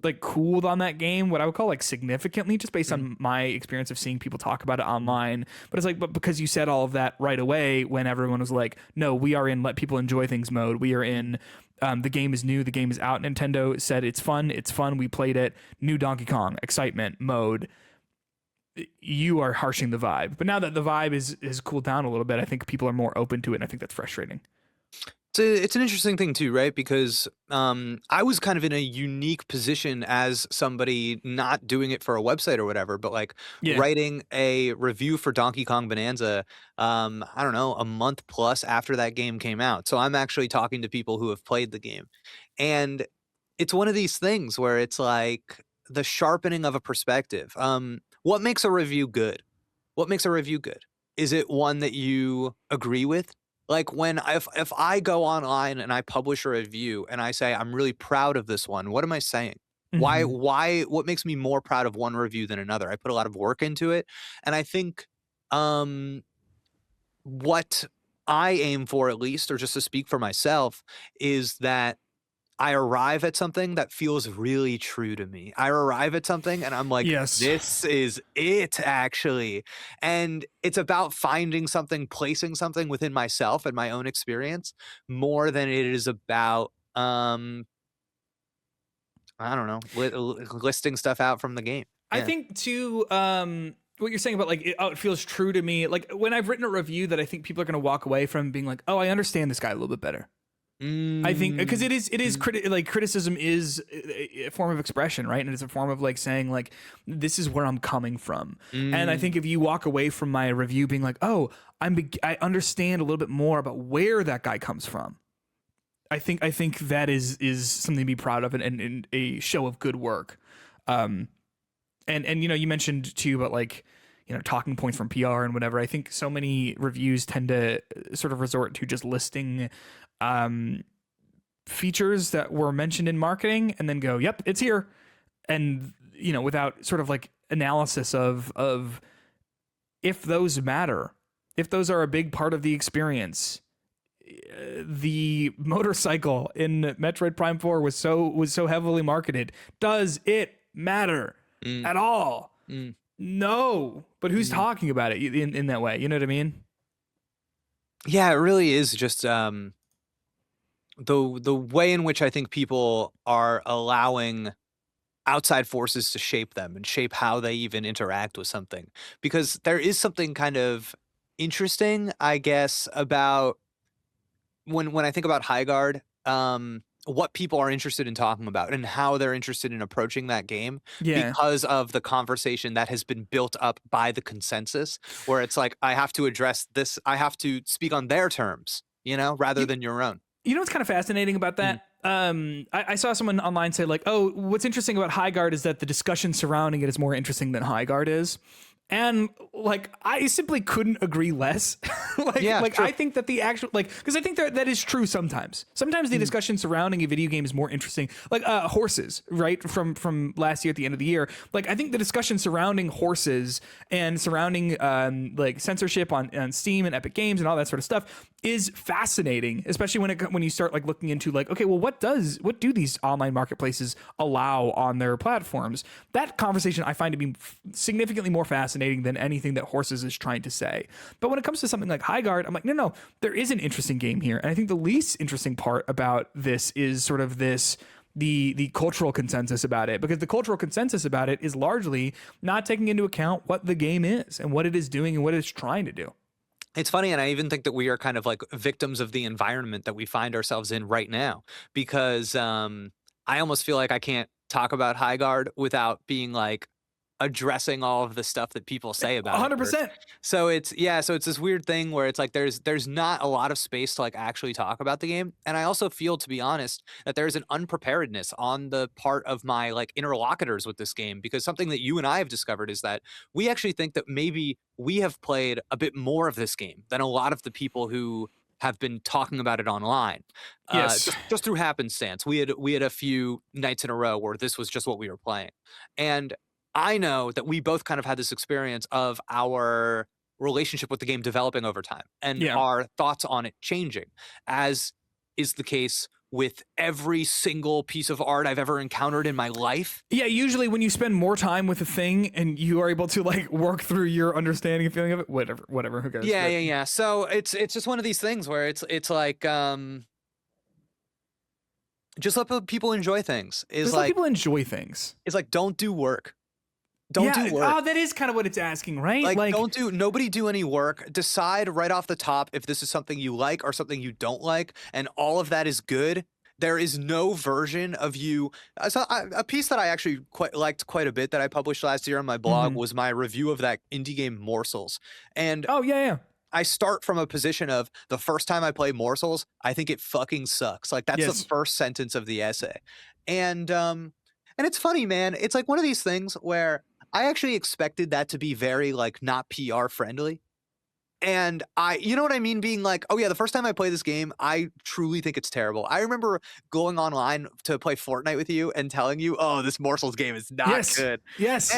like cooled on that game, what I would call like significantly, just based on my experience of seeing people talk about it online. But it's like, but because you said all of that right away, when everyone was like, no, we are in let people enjoy things mode. We are in the game is new, the game is out. Nintendo said it's fun, we played it, new Donkey Kong, excitement mode. You are harshing the vibe. But now that the vibe has cooled down a little bit, I think people are more open to it, and I think that's frustrating. It's an interesting thing too, right? Because I was kind of in a unique position as somebody not doing it for a website or whatever, but like writing a review for Donkey Kong Bonanza, I don't know, a month plus after that game came out. So I'm actually talking to people who have played the game. And it's one of these things where it's like the sharpening of a perspective. What makes a review good? What makes a review good? Is it one that you agree with? Like if I go online and I publish a review and I say, I'm really proud of this one, what am I saying? What makes me more proud of one review than another? I put a lot of work into it. And I think what I aim for, at least, or just to speak for myself, is that I arrive at something that feels really true to me. I arrive at something and I'm like, yes, this is it, actually. And it's about finding something, placing something within myself and my own experience more than it is about, I don't know, listing stuff out from the game. Yeah. I think too, what you're saying about like, it feels true to me. Like when I've written a review that I think people are going to walk away from being like, oh, I understand this guy a little bit better. I think because it is criticism is a form of expression, right? And it's a form of like saying like, this is where I'm coming from. And I think if you walk away from my review being like, oh, I understand a little bit more about where that guy comes from, I think that is something to be proud of and a show of good work. And you mentioned too, but like, talking points from PR and whatever. I think so many reviews tend to sort of resort to just listing features that were mentioned in marketing and then go, yep, it's here. And, without sort of like analysis of if those matter, if those are a big part of the experience. The motorcycle in Metroid Prime 4 was so heavily marketed. Does it matter at all? No. But who's talking about it in that way? You know what I mean? Yeah, it really is just the way in which I think people are allowing outside forces to shape them and shape how they even interact with something. Because there is something kind of interesting, I guess, about when I think about Highguard, what people are interested in talking about and how they're interested in approaching that game Yeah. because of the conversation that has been built up by the consensus, where it's like, I have to address this, I have to speak on their terms, rather than your own. You know what's kind of fascinating about that? I saw someone online say like, oh, what's interesting about Highguard is that the discussion surrounding it is more interesting than Highguard is. And like, I simply couldn't agree less. I think that the actual, because I think that is true sometimes. Sometimes the discussion surrounding a video game is more interesting. Like horses, right? From last year at the end of the year. Like, I think the discussion surrounding horses and surrounding like censorship on Steam and Epic Games and all that sort of stuff is fascinating, especially when you start like looking into like, okay, well, what do these online marketplaces allow on their platforms? That conversation I find to be significantly more fascinating than anything that Horses is trying to say. But when it comes to something like Highguard, I'm like, no, there is an interesting game here. And I think the least interesting part about this is sort of the cultural consensus about it, because the cultural consensus about it is largely not taking into account what the game is and what it is doing and what it's trying to do. It's funny, and I even think that we are kind of like victims of the environment that we find ourselves in right now, because I almost feel like I can't talk about Highguard without being like addressing all of the stuff that people say about 100%. it. So it's this weird thing where it's like there's not a lot of space to like actually talk about the game. And I also feel, to be honest, that there's an unpreparedness on the part of my like interlocutors with this game, because something that you and I have discovered is that we actually think that maybe we have played a bit more of this game than a lot of the people who have been talking about it online. Yes. Just through happenstance. We had a few nights in a row where this was just what we were playing. And I know that we both kind of had this experience of our relationship with the game developing over time and our thoughts on it changing, as is the case with every single piece of art I've ever encountered in my life. Yeah, usually when you spend more time with a thing and you are able to like work through your understanding and feeling of it, whatever, who cares? Yeah. So it's just one of these things where it's like just let people enjoy things. Let people enjoy things. It's like, don't do work. Don't do work. Oh, that is kind of what it's asking, right? Like nobody do any work. Decide right off the top if this is something you like or something you don't like, and all of that is good. There is no version of you. So a piece that I actually liked quite a bit that I published last year on my blog was my review of that indie game Morsels. And I start from a position of the first time I play Morsels, I think it fucking sucks. Like that's the first sentence of the essay. And it's funny, man. It's like one of these things where I actually expected that to be very like not PR friendly. And you know what I mean? Being like, oh yeah, the first time I play this game, I truly think it's terrible. I remember going online to play Fortnite with you and telling you, oh, this Morsels game is not good. Yes.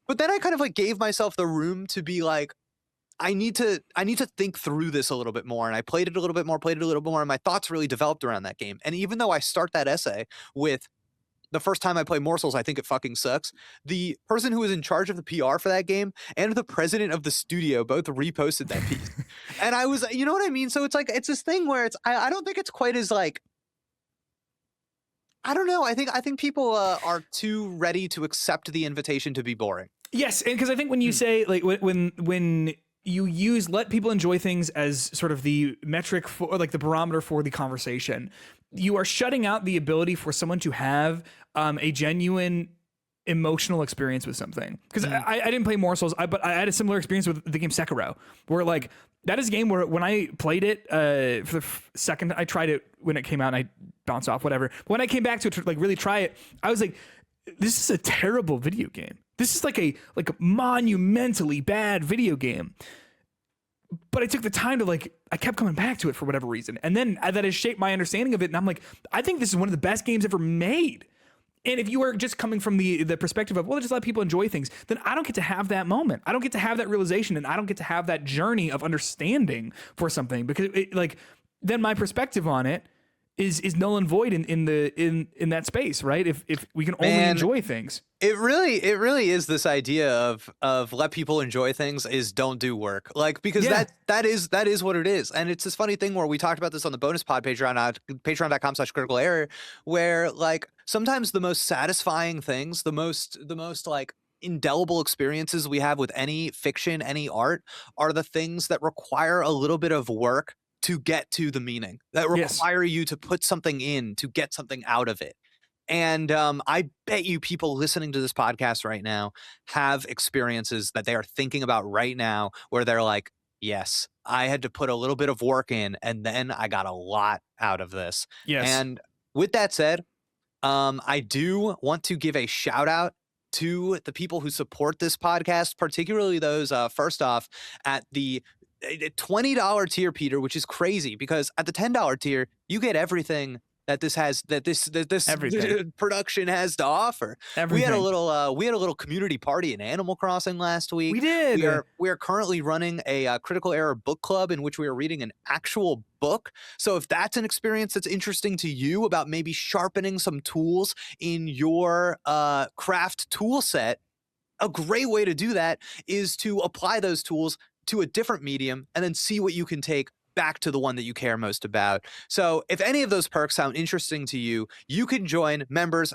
But then I kind of like gave myself the room to be like, I need to think through this a little bit more. And I played it a little bit more, and my thoughts really developed around that game. And even though I start that essay with the first time I play Morsels, I think it fucking sucks, the person who was in charge of the PR for that game and the president of the studio both reposted that piece. And I was, you know what I mean? So it's like, it's this thing where I don't think it's quite as like, I don't know. I think people are too ready to accept the invitation to be boring. Yes. And because I think when you say like, when you use let people enjoy things as sort of the metric for, or like the barometer for the conversation, you are shutting out the ability for someone to have a genuine emotional experience with something. Because I didn't play Morsels, but I had a similar experience with the game Sekiro, where like that is a game where when I played it for the second, I tried it when it came out and I bounced off, whatever. But when I came back to it to like really try it, I was like, this is a terrible video game. This is like a monumentally bad video game. But I took the time to I kept coming back to it for whatever reason. And then that has shaped my understanding of it. And I'm like, I think this is one of the best games ever made. And if you are just coming from the perspective of, well, just let people enjoy things, then I don't get to have that moment. I don't get to have that realization, and I don't get to have that journey of understanding for something, because then my perspective on it is null and void in that space, right? If we can only enjoy things. It really is this idea of let people enjoy things is don't do work. Because that is what it is. And it's this funny thing where we talked about this on the bonus pod patreon.com/criticalerror, where sometimes the most satisfying things, the most indelible experiences we have with any fiction, any art, are the things that require a little bit of work to get to the meaning, that require you to put something in to get something out of it. And I bet you people listening to this podcast right now have experiences that they are thinking about right now where they're like, yes, I had to put a little bit of work in and then I got a lot out of this. Yes. And with that said, I do want to give a shout out to the people who support this podcast, particularly those, first off, at the $20 tier, Peter, which is crazy because at the $10 tier, you get everything that this production has to offer. Everything. We had a little community party in Animal Crossing last week. We did. We are currently running a Critical Error book club in which we are reading an actual book. So if that's an experience that's interesting to you about maybe sharpening some tools in your craft tool set, a great way to do that is to apply those tools to a different medium and then see what you can take back to the one that you care most about. So if any of those perks sound interesting to you, you can join members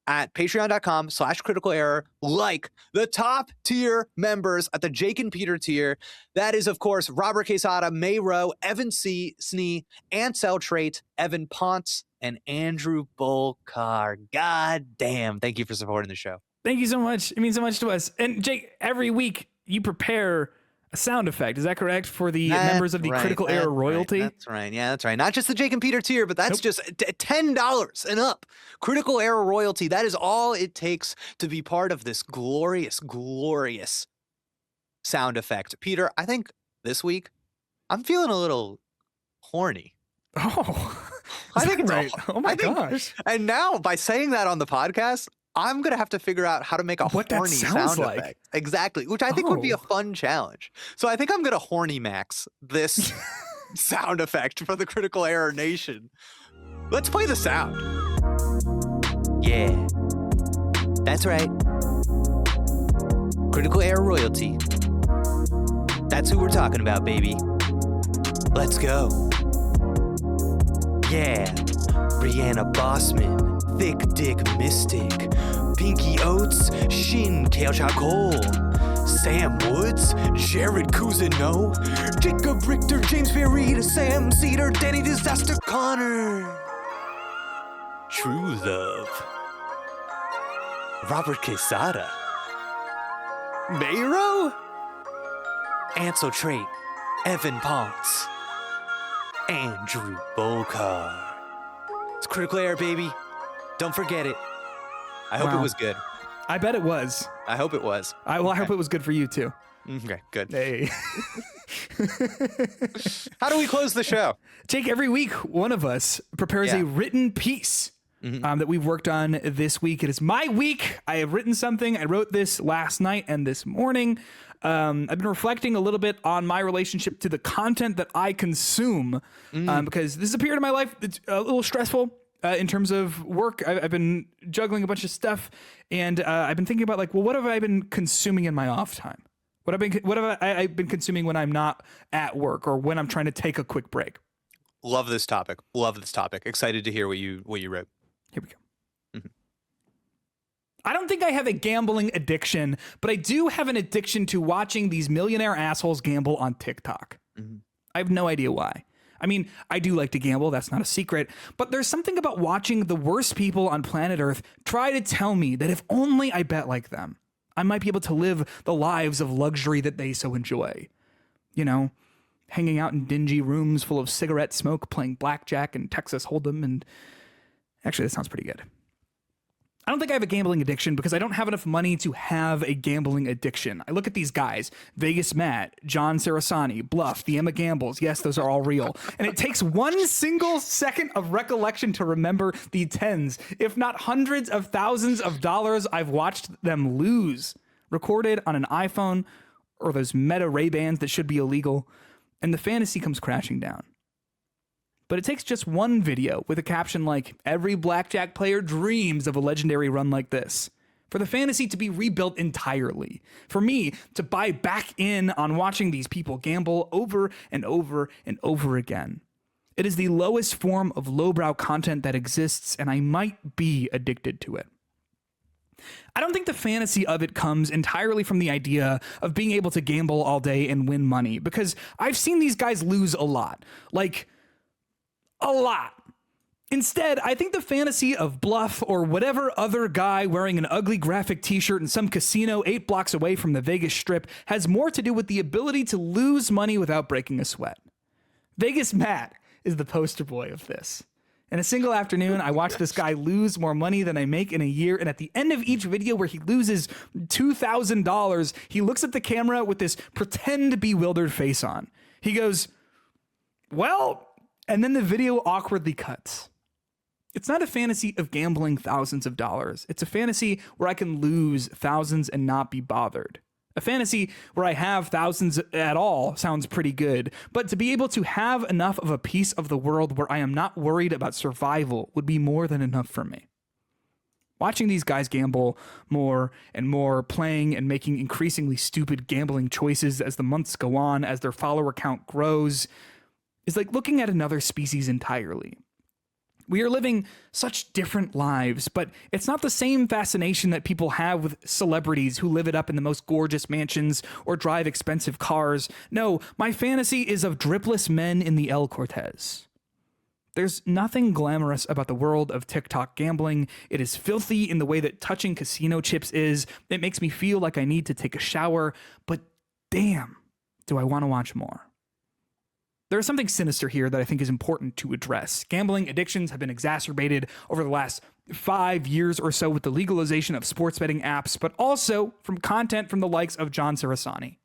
at patreon.com/criticalerror, like the top tier members at the Jake and Peter tier. That is, of course, Robert Quesada, May Rowe, Evan C. Snee, Ansel Trait, Evan Ponce, and Andrew Bolkar. God damn. Thank you for supporting the show. Thank you so much. It means so much to us. And Jake, every week you prepare a sound effect. Is that correct for the members of the Critical Error royalty? That's right. Yeah, that's right. Not just the Jake and Peter tier, but that's just $10 and up. Critical Error royalty. That is all it takes to be part of this glorious, glorious sound effect. Peter, I think this week I'm feeling a little horny. Oh, I think it's right. Oh my gosh. And now by saying that on the podcast, I'm going to have to figure out how to make a horny sound effect. Exactly, which I think would be a fun challenge. So I think I'm going to horny max this sound effect for the Critical Error Nation. Let's play the sound. Yeah, that's right. Critical Error royalty. That's who we're talking about, baby. Let's go. Yeah, Brianna Bossman. Thick Dick Mystic, Pinky Oats, Shin Kale Charcoal, Sam Woods, Jared Cousineau, Jacob Richter, James Berry, Sam Cedar, Danny Disaster Connor, True Love, Robert Quesada, Mayro, Ansel Trait, Evan Ponce, Andrew Bolkar. It's Critical Error, baby. Don't forget it. I hope it was good. I bet it was. I hope it was. I hope it was good for you too. Okay, good. Hey. How do we close the show? Jake, every week, one of us prepares a written piece that we've worked on this week. It is my week. I have written something. I wrote this last night and this morning. I've been reflecting a little bit on my relationship to the content that I consume because this is a period of my life that's a little stressful. In terms of work, I've been juggling a bunch of stuff, and I've been thinking about what have I been consuming in my off time? What have I been consuming when I'm not at work or when I'm trying to take a quick break? Love this topic. Excited to hear what you wrote. Here we go. Mm-hmm. I don't think I have a gambling addiction, but I do have an addiction to watching these millionaire assholes gamble on TikTok. Mm-hmm. I have no idea why. I mean, I do like to gamble. That's not a secret. But there's something about watching the worst people on planet Earth try to tell me that if only I bet like them, I might be able to live the lives of luxury that they so enjoy. You know, hanging out in dingy rooms full of cigarette smoke, playing blackjack and Texas Hold'em. And actually, that sounds pretty good. I don't think I have a gambling addiction because I don't have enough money to have a gambling addiction. I look at these guys, Vegas Matt, John Sarasani, Bluff, the Emma Gambles. Yes, those are all real. And it takes 1 single second of recollection to remember the tens, if not hundreds of thousands of dollars I've watched them lose, recorded on an iPhone or those Meta Ray-Bans that should be illegal. And the fantasy comes crashing down. But it takes just one video with a caption like, "Every blackjack player dreams of a legendary run like this," for the fantasy to be rebuilt entirely. For me to buy back in on watching these people gamble over and over and over again. It is the lowest form of lowbrow content that exists, and I might be addicted to it. I don't think the fantasy of it comes entirely from the idea of being able to gamble all day and win money, because I've seen these guys lose a lot. Like, a lot. Instead, I think the fantasy of Bluff or whatever other guy wearing an ugly graphic t-shirt in some casino 8 blocks away from the Vegas Strip has more to do with the ability to lose money without breaking a sweat. Vegas Matt is the poster boy of this. In a single afternoon, I watched this guy lose more money than I make in a year, and at the end of each video where he loses $2,000, he looks at the camera with this pretend bewildered face on. He goes, "Well," and then the video awkwardly cuts. It's not a fantasy of gambling thousands of dollars. It's a fantasy where I can lose thousands and not be bothered. A fantasy where I have thousands at all sounds pretty good, but to be able to have enough of a piece of the world where I am not worried about survival would be more than enough for me. Watching these guys gamble more and more, playing and making increasingly stupid gambling choices as the months go on, as their follower count grows, is like looking at another species entirely. We are living such different lives, but it's not the same fascination that people have with celebrities who live it up in the most gorgeous mansions or drive expensive cars. No, my fantasy is of dripless men in the El Cortez. There's nothing glamorous about the world of TikTok gambling. It is filthy in the way that touching casino chips is. It makes me feel like I need to take a shower, but damn, do I want to watch more. There is something sinister here that I think is important to address. Gambling addictions have been exacerbated over the last 5 years or so with the legalization of sports betting apps, but also from content from the likes of John Sarasani.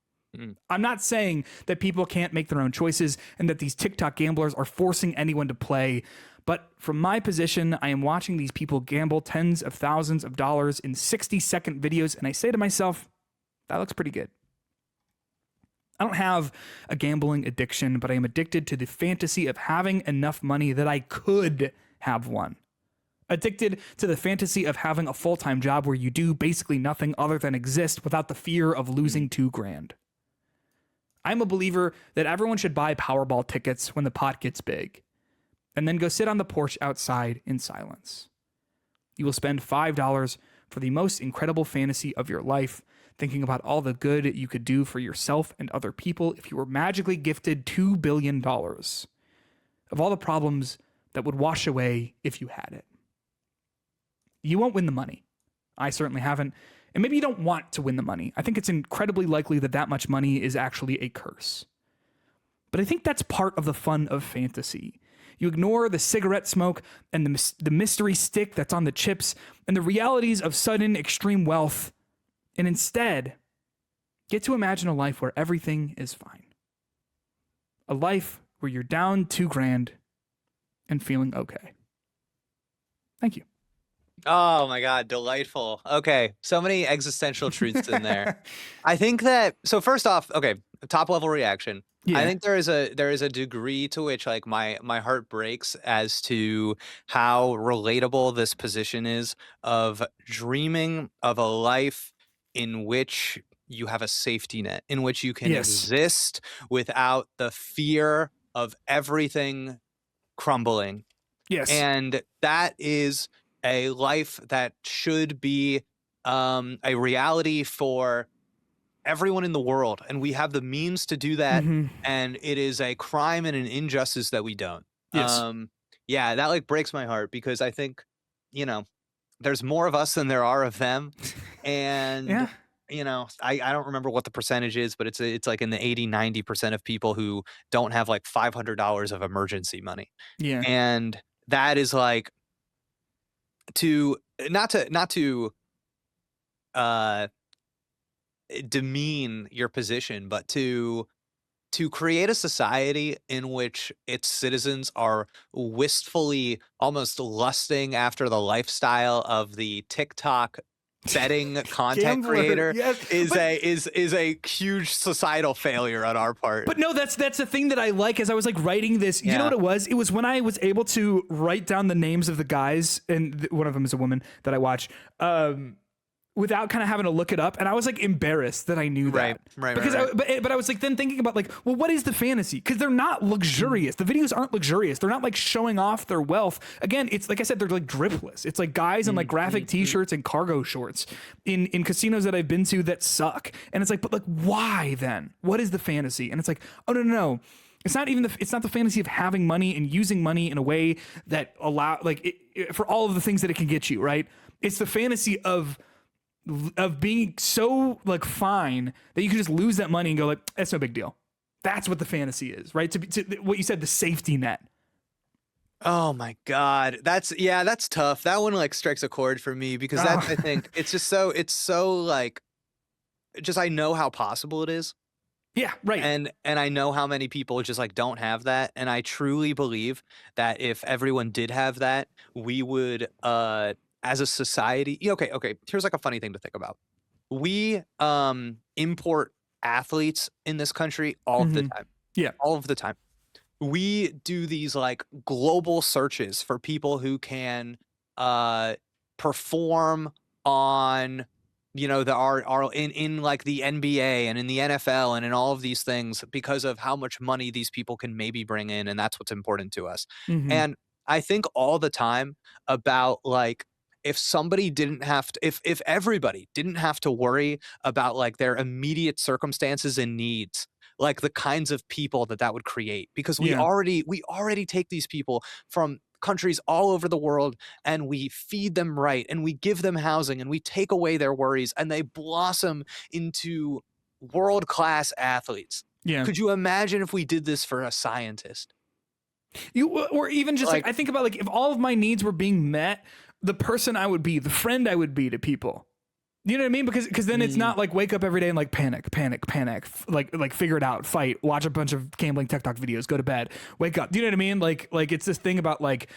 I'm not saying that people can't make their own choices and that these TikTok gamblers are forcing anyone to play, but from my position, I am watching these people gamble tens of thousands of dollars in 60-second videos, and I say to myself, that looks pretty good. I don't have a gambling addiction, but I am addicted to the fantasy of having enough money that I could have one. Addicted to the fantasy of having a full-time job where you do basically nothing other than exist without the fear of losing $2,000. I'm a believer that everyone should buy Powerball tickets when the pot gets big, and then go sit on the porch outside in silence. You will spend $5 for the most incredible fantasy of your life, thinking about all the good you could do for yourself and other people if you were magically gifted $2 billion, of all the problems that would wash away if you had it. You won't win the money. I certainly haven't. And maybe you don't want to win the money. I think it's incredibly likely that that much money is actually a curse. But I think that's part of the fun of fantasy. You ignore the cigarette smoke and the mystery stick that's on the chips and the realities of sudden extreme wealth, and instead get to imagine a life where everything is fine. A life where you're down $2,000 and feeling okay. Thank you. Oh my God, delightful. Okay, so many existential truths in there. I think that, so first off, okay, top level reaction. Yeah. I think there is a degree to which like my heart breaks as to how relatable this position is of dreaming of a life in which you have a safety net, in which you can exist without the fear of everything crumbling. Yes. And that is a life that should be a reality for everyone in the world. And we have the means to do that. And it is a crime and an injustice that we don't. Yes. Yeah, that like breaks my heart because I think, you know, there's more of us than there are of them. And, you know, I don't remember what the percentage is, but it's like in the 80-90% of people who don't have like $500 of emergency money. Yeah. And that is like, to not to uh demean your position, but to create a society in which its citizens are wistfully almost lusting after the lifestyle of the TikTok betting content Gambler, creator yes. is a huge societal failure on our part. But no, that's the thing that I like. As I was like writing this, you know what it was? It was when I was able to write down the names of the guys, and one of them is a woman that I watch, without kind of having to look it up, and I was like embarrassed that I knew that. Right. Because but I was like then thinking about like, well, what is the fantasy? Because they're not luxurious. The videos aren't luxurious. They're not like showing off their wealth. Again, it's like I said, they're like dripless. It's like guys in like graphic t-shirts and cargo shorts in casinos that I've been to that suck. And it's like, but like, why then? What is the fantasy? And it's like, oh no. It's not even it's not the fantasy of having money and using money in a way that for all of the things that it can get you, right? It's the fantasy of being so like fine that you can just lose that money and go like, that's no big deal. That's what the fantasy is, right? To what you said, the safety net. Oh my God. That's tough. That one like strikes a chord for me because I think it's so like, just, I know how possible it is. Yeah, right. And I know how many people just like don't have that. And I truly believe that if everyone did have that, we would, as a society, okay. Here's like a funny thing to think about. We import athletes in this country all of the time. Yeah. All of the time. We do these like global searches for people who can perform on, in like the NBA and in the NFL and in all of these things because of how much money these people can maybe bring in, and that's what's important to us. And I think all the time about like, if somebody didn't have to, if everybody didn't have to worry about like their immediate circumstances and needs, like the kinds of people that would create, because we already take these people from countries all over the world and we feed them right and we give them housing and we take away their worries and they blossom into world-class athletes. Yeah. Could you imagine if we did this for a scientist? Or even just like I think about like if all of my needs were being met, the person I would be, the friend I would be to people. You know what I mean? Because then it's not like wake up every day and like panic, like figure it out, fight, watch a bunch of gambling TikTok videos, go to bed, wake up. Do you know what I mean? Like it's this thing about like,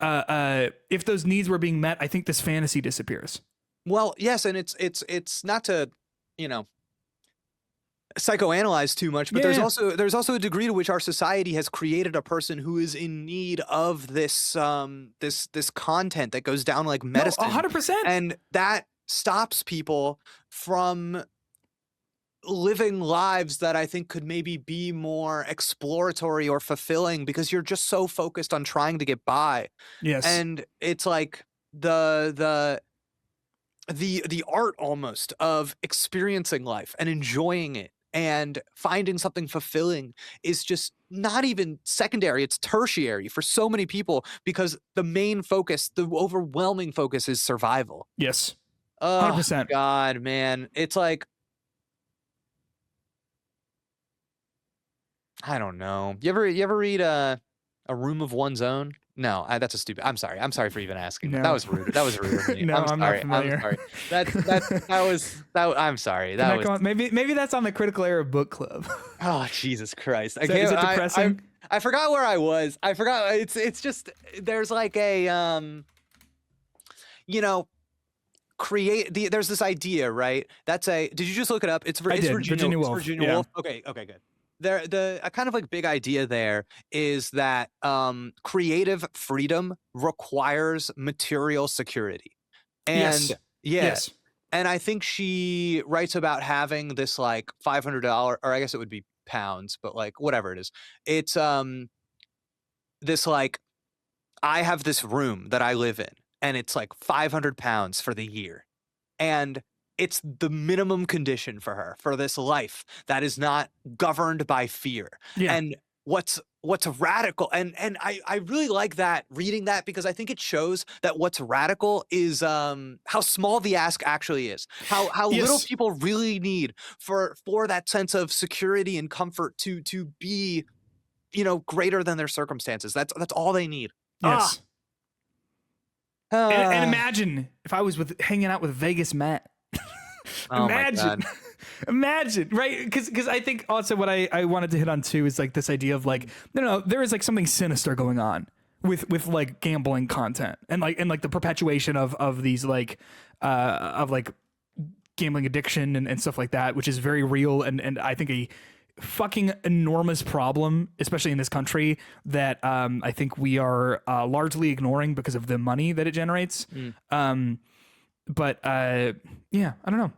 if those needs were being met, I think this fantasy disappears. Well, yes, and it's not to, psychoanalyze too much, but there's also a degree to which our society has created a person who is in need of this this content that goes down like medicine. 100%. And that stops people from living lives that I think could maybe be more exploratory or fulfilling because you're just so focused on trying to get by. Yes. And it's like the art almost of experiencing life and enjoying it and finding something fulfilling is just not even secondary, it's tertiary for so many people because the main focus, the overwhelming focus is survival. Yes. 100%. Oh, God, man. It's like, I don't know. You ever read A Room of One's Own? No, that's a stupid. I'm sorry for even asking. No. That was rude. That was rude of me. No, I'm not sorry. familiar. I'm sorry. I'm sorry. That was maybe that's on the Critical Error book club. Oh, Jesus Christ! Is it depressing? I forgot where I was. I forgot. It's just there's like a there's this idea, right? Did you just look it up? It's Virginia Woolf. Virginia Woolf. Okay, good. A kind of like big idea there is that creative freedom requires material security. And yes. And I think she writes about having this like $500, or I guess it would be pounds, but like whatever it is. It's this like, I have this room that I live in and it's like 500 pounds for the year. And it's the minimum condition for her, for this life that is not governed by fear. Yeah. And what's radical, and I really like that, reading that, because I think it shows that what's radical is how small the ask actually is. How little people really need for that sense of security and comfort to be, greater than their circumstances. That's all they need. Yes. And imagine if I was hanging out with Vegas Matt. Oh my Imagine. God. Imagine, right? Because I think also what I wanted to hit on too is like this idea of like, no, there is like something sinister going on with like gambling content and like the perpetuation of these like of like gambling addiction and stuff like that, which is very real and I think a fucking enormous problem, especially in this country, that I think we are largely ignoring because of the money that it generates. But yeah, I don't know.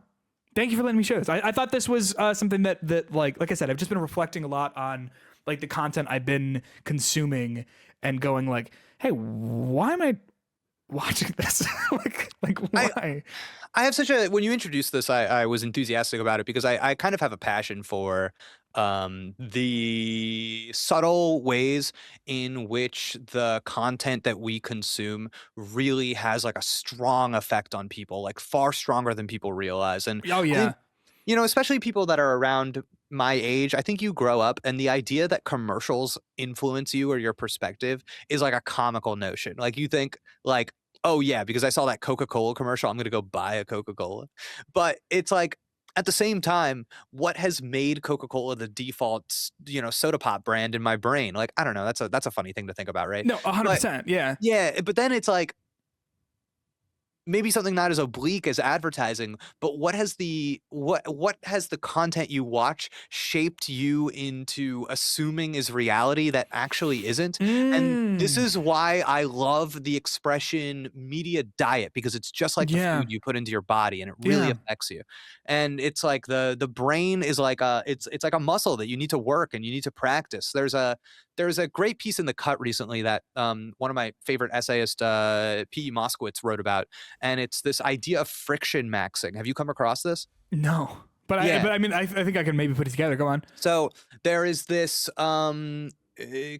Thank you for letting me share this. I thought this was something that like I said, I've just been reflecting a lot on like the content I've been consuming and going like, hey, why am I watching this? like why? I have such a, when you introduced this, I was enthusiastic about it because I kind of have a passion for the subtle ways in which the content that we consume really has like a strong effect on people, like far stronger than people realize. And Oh I yeah. think, you know, especially people that are around my age, I think you grow up and the idea that commercials influence you or your perspective is like a comical notion. Like you think like, oh yeah, because I saw that Coca-Cola commercial, I'm going to go buy a Coca-Cola. But it's like at the same time, what has made Coca-Cola the default, you know, soda pop brand in my brain? Like, I don't know. That's a funny thing to think about, right? No, But 100%. Yeah. yeah, but then it's like maybe something not as oblique as advertising, but what has the content you watch shaped you into assuming is reality that actually isn't? And this is why I love the expression media diet, because it's just like the Yeah. food you put into your body and it really Yeah. affects you. And it's like the brain is like it's like a muscle that you need to work and you need to practice. There's a great piece in The Cut recently that one of my favorite essayists, P.E. Moskowitz, wrote about, and it's this idea of friction maxing. Have you come across this? No. But Yeah. I mean, I think I can maybe put it together. Go on. So there is this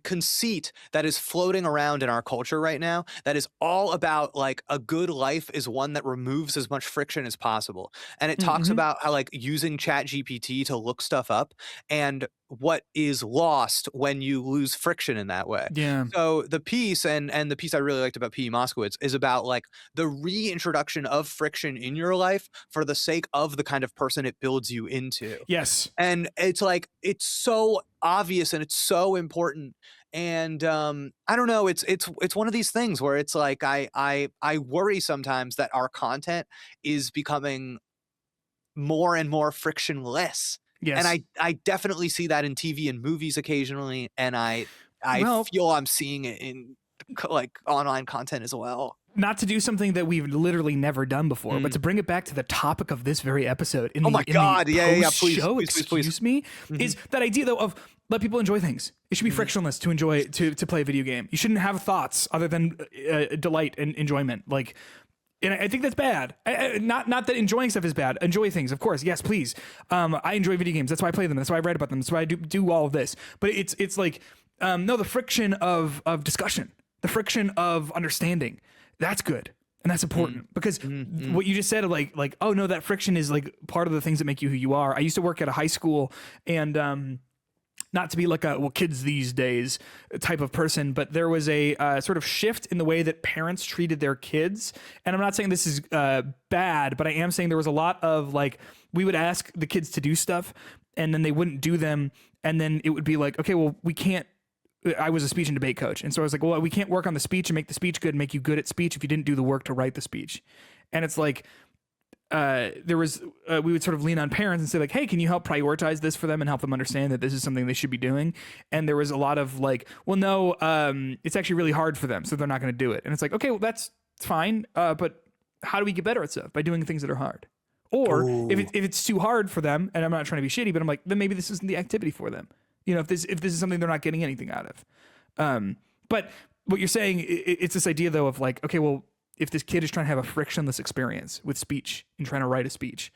conceit that is floating around in our culture right now that is all about like a good life is one that removes as much friction as possible. And it talks about how like using ChatGPT to look stuff up and what is lost when you lose friction in that way. Yeah. So the piece and the piece I really liked about P.E. Moskowitz is about like the reintroduction of friction in your life for the sake of the kind of person it builds you into. Yes. And it's like it's so obvious and it's so important. And I don't know, it's one of these things where it's like I worry sometimes that our content is becoming more and more frictionless. Yes. And I definitely see that in TV and movies occasionally, and I Well- feel I'm seeing it in like online content as well. Not to do something that we've literally never done before, but to bring it back to the topic of this very episode. In Oh the, my in God. the Yeah, please, post-show, please, please, please. excuse me, is that idea though of let people enjoy things. It should be frictionless to enjoy to play a video game. You shouldn't have thoughts other than delight and enjoyment. Like, and I think that's bad. Not that enjoying stuff is bad. Enjoy things, of course. Yes, please. I enjoy video games. That's why I play them. That's why I write about them. That's why I do all of this. But it's like no, the friction of discussion, the friction of understanding. That's good. And that's important because what you just said of like, oh no, that friction is like part of the things that make you who you are. I used to work at a high school and, not to be like a, well, kids these days type of person, but there was a sort of shift in the way that parents treated their kids. And I'm not saying this is bad, but I am saying there was a lot of like, we would ask the kids to do stuff and then they wouldn't do them. And then it would be like, okay, well, we can't, I was a speech and debate coach. And so I was like, well, we can't work on the speech and make the speech good and make you good at speech if you didn't do the work to write the speech. And it's like, there was, we would sort of lean on parents and say like, hey, can you help prioritize this for them and help them understand that this is something they should be doing? And there was a lot of like, well, no, it's actually really hard for them, so they're not going to do it. And it's like, okay, well, that's fine. But how do we get better at stuff? By doing things that are hard. Or if it's too hard for them, and I'm not trying to be shitty, but I'm like, then maybe this isn't the activity for them. You know, if this is something they're not getting anything out of. But what you're saying, it's this idea though of like, okay, well, if this kid is trying to have a frictionless experience with speech and trying to write a speech,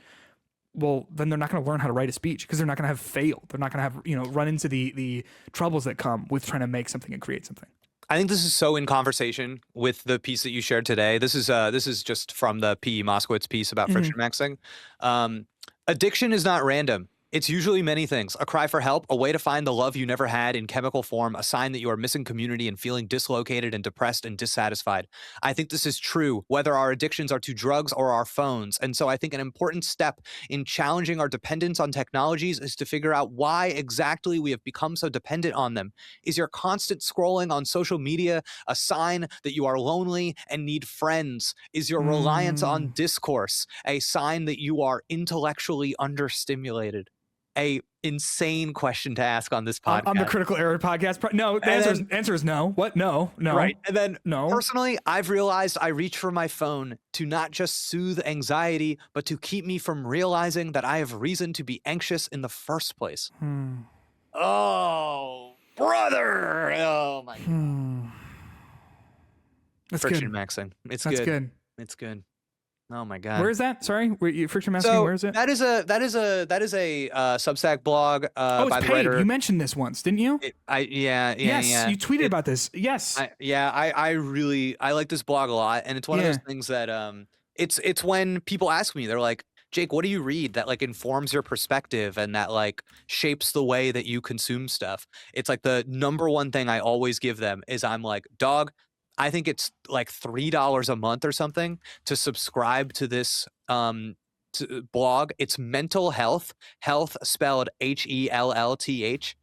well, then they're not going to learn how to write a speech because they're not going to have failed. They're not going to have, you know, run into the troubles that come with trying to make something and create something. I think this is so in conversation with the piece that you shared today. This is just from the P.E. Moskowitz piece about friction maxing. Addiction is not random. It's usually many things: a cry for help, a way to find the love you never had in chemical form, a sign that you are missing community and feeling dislocated and depressed and dissatisfied. I think this is true, whether our addictions are to drugs or our phones. And so I think an important step in challenging our dependence on technologies is to figure out why exactly we have become so dependent on them. Is your constant scrolling on social media a sign that you are lonely and need friends? Is your reliance on discourse a sign that you are intellectually understimulated? A insane question to ask on this podcast. On the Critical Error podcast. No, the answer is no. What? No. Right. And then no. Personally, I've realized I reach for my phone to not just soothe anxiety, but to keep me from realizing that I have reason to be anxious in the first place. Oh, brother. Oh my God. That's friction good. maxing. That's good. It's good. Oh my God. Where is that? Sorry, friction masking. Where is it? That is a Substack blog. Oh, it's by the paid. writer. You mentioned this once, didn't you? Yes, you tweeted about this. Yes. I like this blog a lot, and it's one of those things that it's when people ask me, they're like, Jake, what do you read that like informs your perspective and that like shapes the way that you consume stuff? It's like the number one thing I always give them is I'm like, dog, I think it's like $3 a month or something to subscribe to this blog. It's Mental Health, health spelled HELLTH,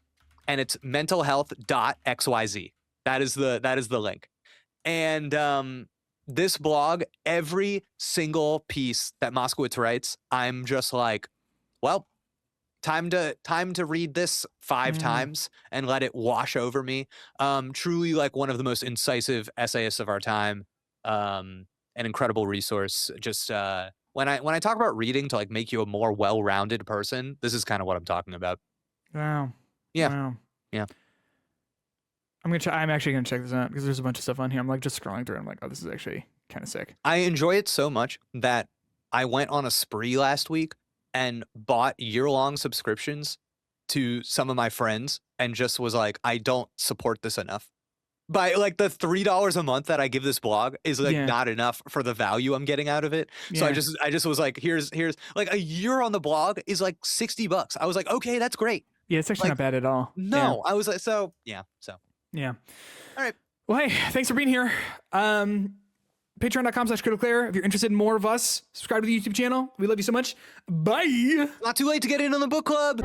and it's mentalhealth.xyz. That is the link. And this blog, every single piece that Moskowitz writes, I'm just like, well, time to read this 5 times and let it wash over me. Truly like one of the most incisive essayists of our time. An incredible resource. Just when I talk about reading to like make you a more well-rounded person, this is kind of what I'm talking about. Wow. Yeah. Wow. Yeah. I'm actually gonna check this out because there's a bunch of stuff on here. I'm like just scrolling through. And I'm like, oh, this is actually kind of sick. I enjoy it so much that I went on a spree last week and bought year-long subscriptions to some of my friends and just was like, I don't support this enough. By like the $3 a month that I give this blog is like not enough for the value I'm getting out of it. So I just was like, here's like a year on the blog is like $60. I was like, okay, that's great. Yeah, it's actually not bad at all. No, I was like, so. Yeah. All right. Well, hey, thanks for being here. Patreon.com/criticalerror. If you're interested in more of us, subscribe to the YouTube channel. We love you so much. Bye. Not too late to get in on the book club.